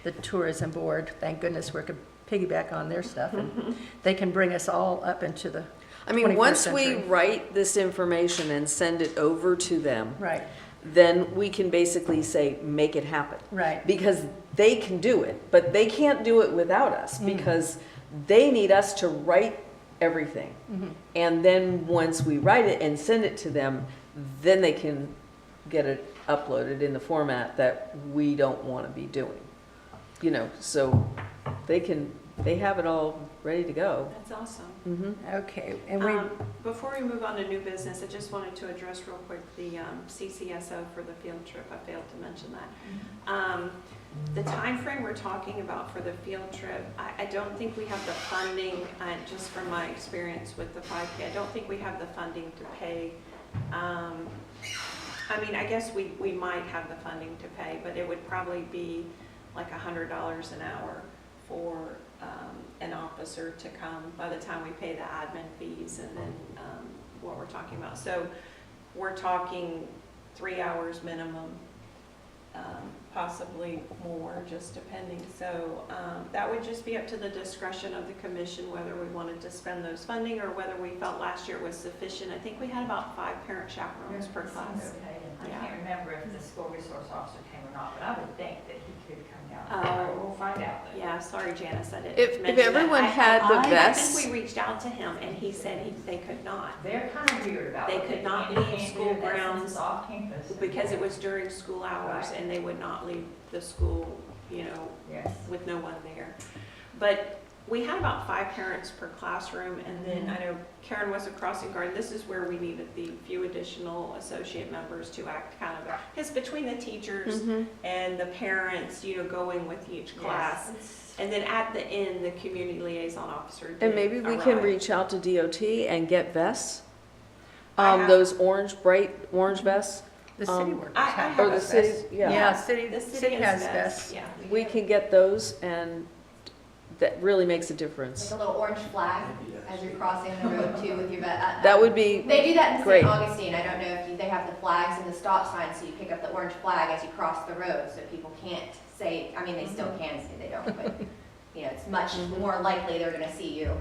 The tourism board, thank goodness we could piggyback on their stuff and they can bring us all up into the I mean, 21st once we century. write this information and send it over to them, Right, then we can basically say, make it happen. right. Because they can do it, but they can't do it without us because they need us to write everything. And then once we write it and send it to them, then they can get it uploaded in the format that we don't want to be doing. You know, so they have it all ready to go. That's awesome. Okay, and we, Before we move on to new business, I just wanted to address real quick the CCSO for the field trip. I failed to mention that. The time frame we're talking about for the field trip, I don't think we have the funding, just from my experience with the 5K, I don't think we have the funding to pay. I mean, I guess we might have the funding to pay, but it would probably be like $100 an hour for an officer to come by the time we pay the admin fees and then what we're talking about. So we're talking 3 hours minimum, possibly more, just depending. So that would just be up to the discretion of the commission whether we wanted to spend those funding or whether we felt last year was sufficient. I think we had about 5 parent chaperones per class. Okay, and Yeah. I can't remember if the school resource officer came or not, but I would think that he could come down. Oh. We'll find out. Yeah, sorry Janice, I didn't If mention that. everyone had the I vests, think we reached out to him and he said they could not. They're kind of weird about They it. could not can't- leave can't do school that since grounds it's off campus. Because it was during school hours Right. and they would not leave the school, you know, Yes. with no one there. But we had about 5 parents per classroom, and then I know Karen was a crossing guard. This is where we needed the few additional associate members to act kind of, because between the teachers and the parents, you know, going with each class. Yes. And then at the end, the community liaison officer did and maybe we can arrive. reach out to DOT and get vests. I have- Those bright orange vests. the city Um, workers I have have Or the vests. city, yeah. Yeah, The city has vests. Yeah. We can get those and that really makes a difference. Like a little orange flag as you're crossing the road too with your vet. That would be, They do that in Great. St. Augustine. I don't know if they have the flags and the stop signs, so you pick up the orange flag as you cross the road, so people can't say, I mean, they still can say they don't, but, you know, it's much more likely they're gonna see you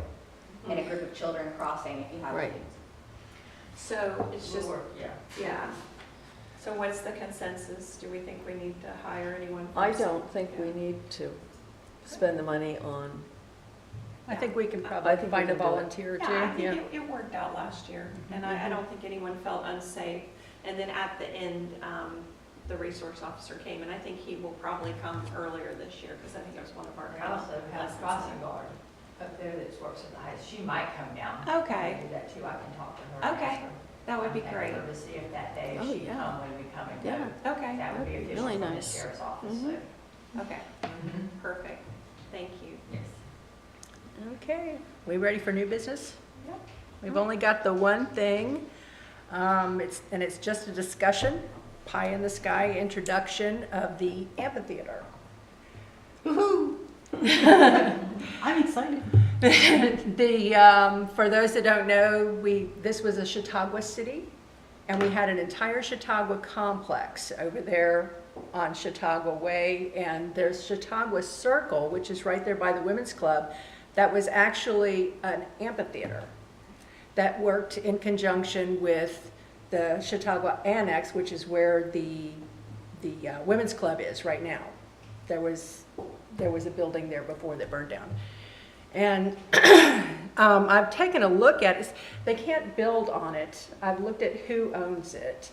in a group of children crossing if you have. Right. So it's just, Yeah. yeah. So what's the consensus? Do we think we need to hire anyone? from I some- don't think we need to spend the money on, I think we can I probably think we find a can do it. volunteer too, Yeah, I yeah. think it worked out last year, and I don't think anyone felt unsafe. And then at the end, the resource officer came, and I think he will probably come earlier this year, because I think it was one of our We kind of also have a lessons. crossing guard up there that works at the heights. She might come down. Okay. I do that too. I can talk to her. and Okay. ask her. That would be Contact great. her To see if that day Oh, she can yeah. come when we come and Yeah. go. Okay, That would be That'd be official really from the nice. sheriff's office, Mhm. so. okay, perfect. Thank you. Yes. Okay, we ready for new business? Yep. We've only got the one thing, it's just a discussion, pie in the sky introduction of the amphitheater. Woo-hoo! I'm excited. For those that don't know, this was a Chautauqua city, and we had an entire Chautauqua complex over there on Chautauqua Way, and there's Chautauqua Circle, which is right there by the Women's Club, that was actually an amphitheater that worked in conjunction with the Chautauqua Annex, which is where the Women's Club is right now. there was a building there before that burned down. And I've taken a look at it. They can't build on it. I've looked at who owns it.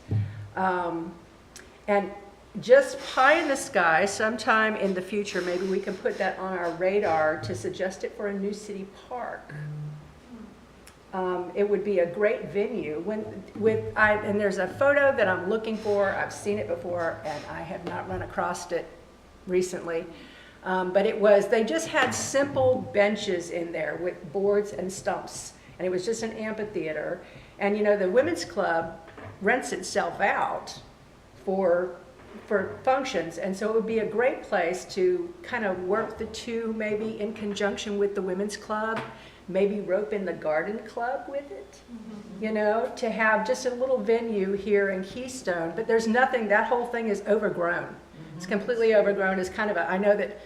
And just pie in the sky, sometime in the future, maybe we can put that on our radar to suggest it for a new city park. It would be a great venue. And there's a photo that I'm looking for. I've seen it before, and I have not run across it recently. But they just had simple benches in there with boards and stumps. And it was just an amphitheater. And, the women's club rents itself out for functions. And so it would be a great place to kind of work the two, maybe in conjunction with the women's club, maybe rope in the garden club with it, to have just a little venue here in Keystone. But there's nothing, that whole thing is overgrown. It's completely overgrown. It's kind of I know that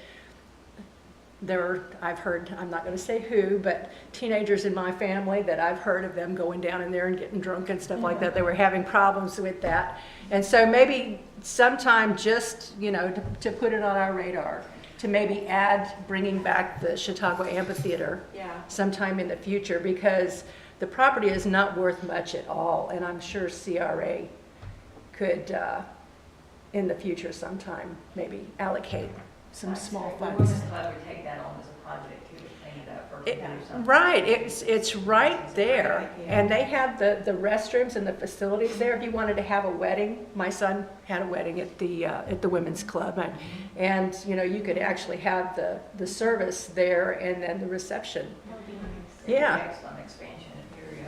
I've heard, I'm not going to say who, but teenagers in my family that I've heard of them going down in there and getting drunk and stuff like that. They were having problems with that. And so maybe sometime just, to put it on our radar, to maybe bringing back the Chautauqua Amphitheater sometime in the future, because the property is not worth much at all. And I'm sure CRA could, in the future sometime, maybe allocate some small The funds. Women's Club would take that on as a project too, to clean it up or do something. Right, it's right there, and they have the restrooms and the facilities there. If you wanted to have a wedding, my son had a wedding at the women's club, and you could actually have the service there and then the reception. Yeah. Excellent expansion of area.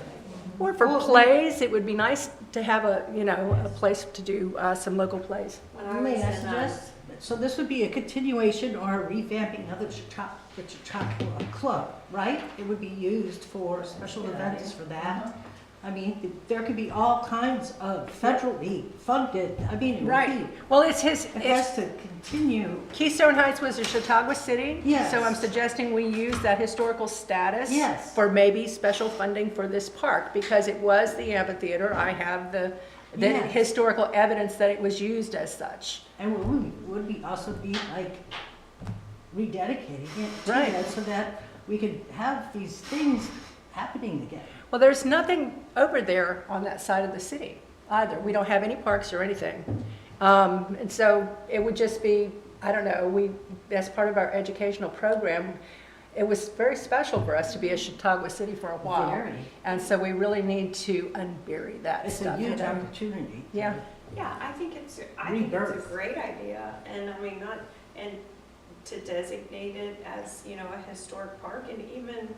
Or for plays, it would be nice to have a place to do some local plays. When I May I was in, suggest, so this would be a continuation or a revamping of the Chautauqua Club, right? It would be used for special events for that. I mean, there could be all kinds of federally funded, it would be, Well, it has to continue. Keystone Heights was a Chautauqua city. Yes. So I'm suggesting we use that historical status Yes. for maybe special funding for this park, because it was the amphitheater. I have the Yes. historical evidence that it was used as such. And would we also be like rededicating it to Right. that so that we could have these things happening again? Well, there's nothing over there on that side of the city either. We don't have any parks or anything. And so it would just be, I don't know, as part of our educational program, it was very special for us to be a Chautauqua city for a while. Very. And so we really need to unbury that It's a stuff. huge opportunity. to- Yeah. yeah, I think it's a Rebirth. great idea, and I mean, to designate it as, a historic park, and even,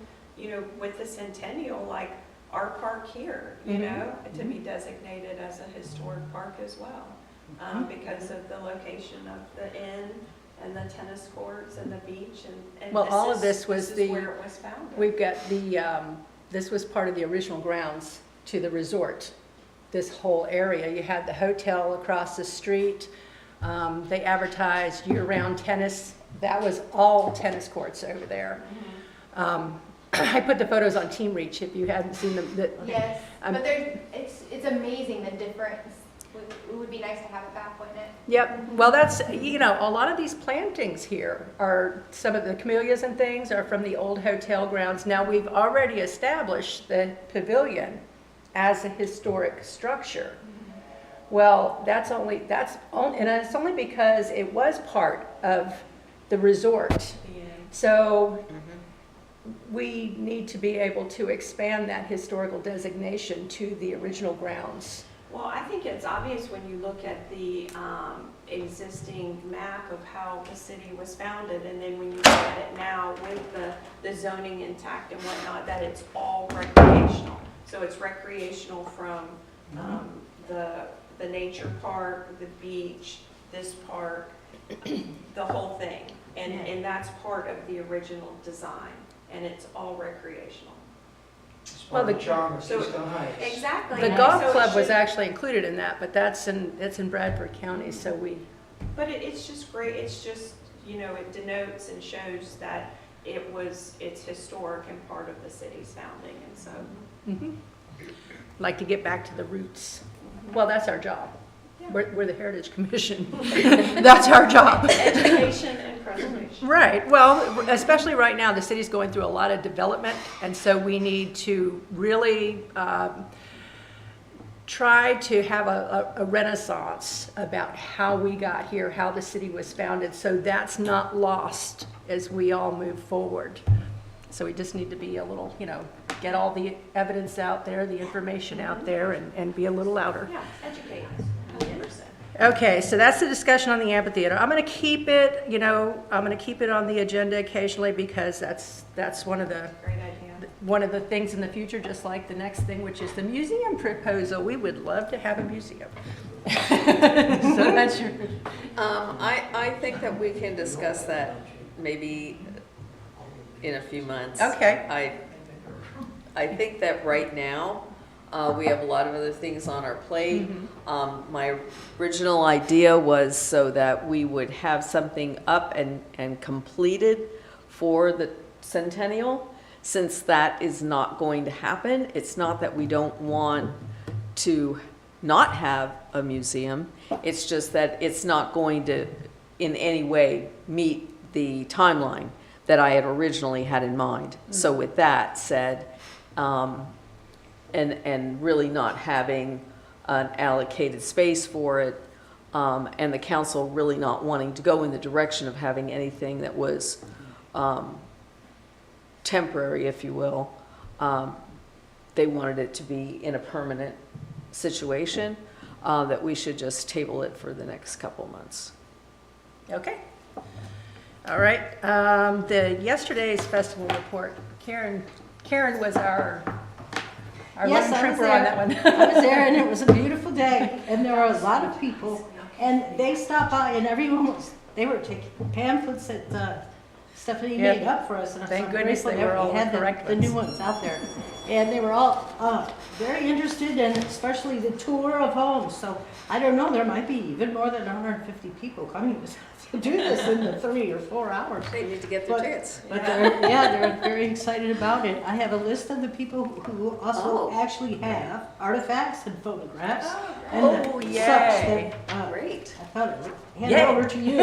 with the centennial, like our park here, to be designated as a historic park as well, because of the location of the inn and the tennis courts and the beach, and Well, all of this was is where it was founded. We've got this was part of the original grounds to the resort, this whole area. You had the hotel across the street. They advertised year-round tennis. That was all tennis courts over there. I put the photos on Team Reach if you hadn't seen them. Yes, but it's amazing the difference. It would be nice to have it back, wouldn't it? Yep. Well, that's, a lot of these plantings here are, some of the camellias and things are from the old hotel grounds. Now, we've already established the pavilion as a historic structure. Well, and it's only because it was part of the resort. So we need to be able to expand that historical designation to the original grounds. Well, I think it's obvious when you look at the existing map of how the city was founded, and then when you look at it now with the zoning intact and whatnot, that it's all recreational. So it's recreational from the nature park, the beach, this park, the whole thing. And that's part of the original design, and it's all recreational. It's part of the charm of So- Keystone Heights. Exactly. The and golf so it club was should- actually included in that, but it's in Bradford County, so But it's just great, it's just, it denotes and shows that it's historic and part of the city's founding, and so. like to get back to the roots. Well, that's our job. We're the Heritage Commission. That's our job. Education and preservation. Right, well, especially right now, the city's going through a lot of development, and so we need to really try to have a renaissance about how we got here, how the city was founded, so that's not lost as we all move forward. So we just need to be a little, get all the evidence out there, the information out there, and be a little louder. Yeah, educate us, 100%. Okay, so that's the discussion on the amphitheater. I'm going to keep it, I'm going to keep it on the agenda occasionally because that's one of the Great idea. one of the things in the future, just like the next thing, which is the museum proposal. We would love to have a museum. So that's your. I think that we can discuss that maybe in a few months. Okay. I think that right now, we have a lot of other things on our plate. My original idea was so that we would have something up and completed for the centennial. Since that is not going to happen, it's not that we don't want to not have a museum. It's just that it's not going to in any way meet the timeline that I had originally had in mind. So with that said, and really not having an allocated space for it, and the council really not wanting to go in the direction of having anything that was temporary, if you will. They wanted it to be in a permanent situation, that we should just table it for the next couple months. Okay. All right. Yesterday's festival report, Karen was our Yes, lone I was trooper on there. that one. I was there, and it was a beautiful day, and there were a lot of people, and they stopped by, and they were taking pamphlets that Stephanie Yeah. made up for us, and I'm Thank so goodness grateful they that were all we had correct the new ones. ones out there. And they were all very interested, and especially the tour of homes, so I don't know, there might be even more than 150 people coming to do this in the 3 or 4 hours. They need to get But- their tickets. But they're very excited about it. I have a list of the people who also actually have artifacts and photographs. and Oh, such yay. that, Great. I thought I would hand Yay. it over to you.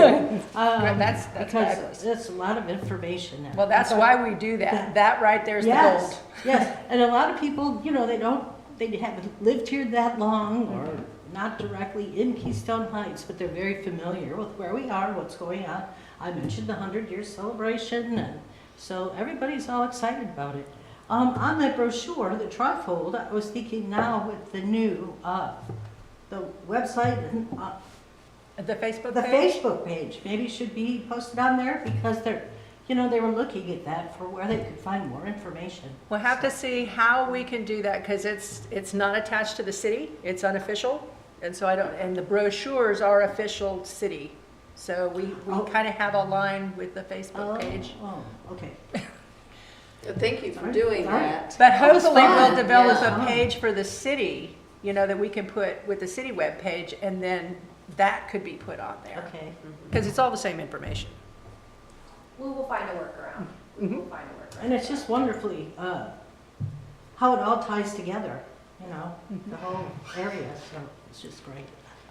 That's fabulous. Because it's a lot of information there. Well, that's why we do that. That right there's the Yes, gold. yes, and a lot of people, they haven't lived here that long or not directly in Keystone Heights, but they're very familiar with where we are, what's going on. I mentioned the 100-year celebration, and so everybody's all excited about it. On that brochure, the trifold, I was thinking now with the new, the website and The Facebook the page? Facebook page, maybe should be posted on there because they were looking at that for where they could find more information. We'll have to see how we can do that because it's not attached to the city. It's unofficial. And so and the brochures are official city. So we Oh. kind of have a line with the Facebook page. Oh, okay. Thank you for doing that. But hopefully we'll fine, develop yeah. a page for the city, that we can put with the city webpage, and then that could be put on there. Okay. Because it's all the same information. We will find a workaround. We will find a workaround. And it's just wonderfully, how it all ties together, the whole area, so it's just great.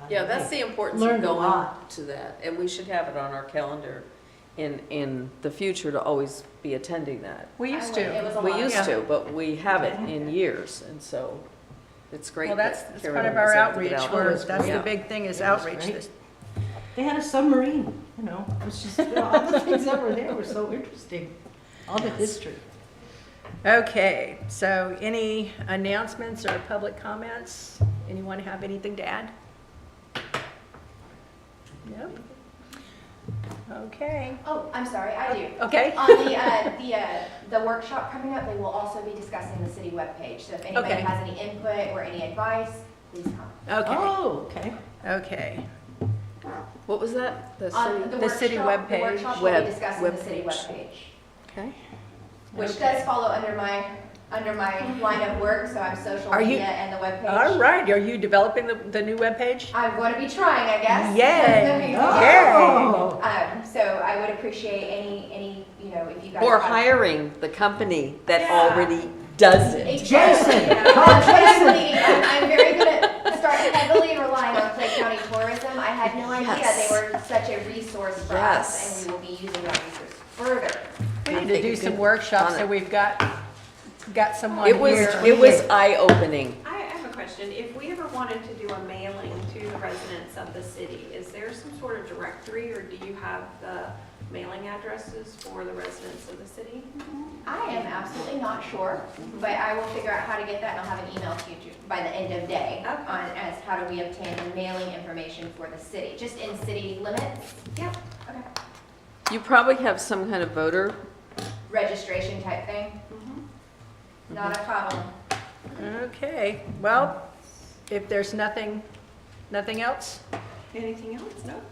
Yeah, that's the importance of Learned a going lot. to that, and we should have it on our calendar in the future to always be attending that. We used It to. was a We lot. used to, but we haven't in years, and so it's great. Well, that that's Karen part of was our able to get outreach. out. That's the Yeah. big thing is It was outreach. great. They had a submarine, it was just, all the things that were there were so interesting, all the history. Okay, so any announcements or public comments? Anyone have anything to add? Nope. Okay. Oh, I'm sorry, I do. Okay. On the workshop coming up, they will also be discussing the city webpage. So if anybody Okay. has any input or any advice, please come. Okay. Oh, okay. Okay. What was that? The On city? The city workshop- The webpage. workshop will be discussing the Webpage. city webpage, Okay. which Okay. does follow under my line of work, so I'm social Are you- media and the webpage. All right. Are you developing the new webpage? I'm going to be trying, I guess. Yay. Oh. So I would appreciate any, if you guys. Or have- hiring the company that Yeah. already does it. Exactly, Jason, you know, call that's what I'm Jason. leading. I'm very good at start heavily relying on Clay County had no idea Yes. they were such a resource for us, and we will be using that resource further. We I need to think do you some could workshops, on so it. we've got someone It was, here. it was eye-opening. I have a question. If we ever wanted to do a mailing to the residents of the city, is there some sort of directory, or do you have the mailing addresses for the residents of the city? I am absolutely not sure, but I will figure out how to get that, and I'll have an email to you by the end of day Okay. on as how do we obtain the mailing information for the city, just in city limits. Yep. Okay. You probably have some kind of voter. Registration type thing, not a problem. Okay, well, if there's nothing else? Anything else? No?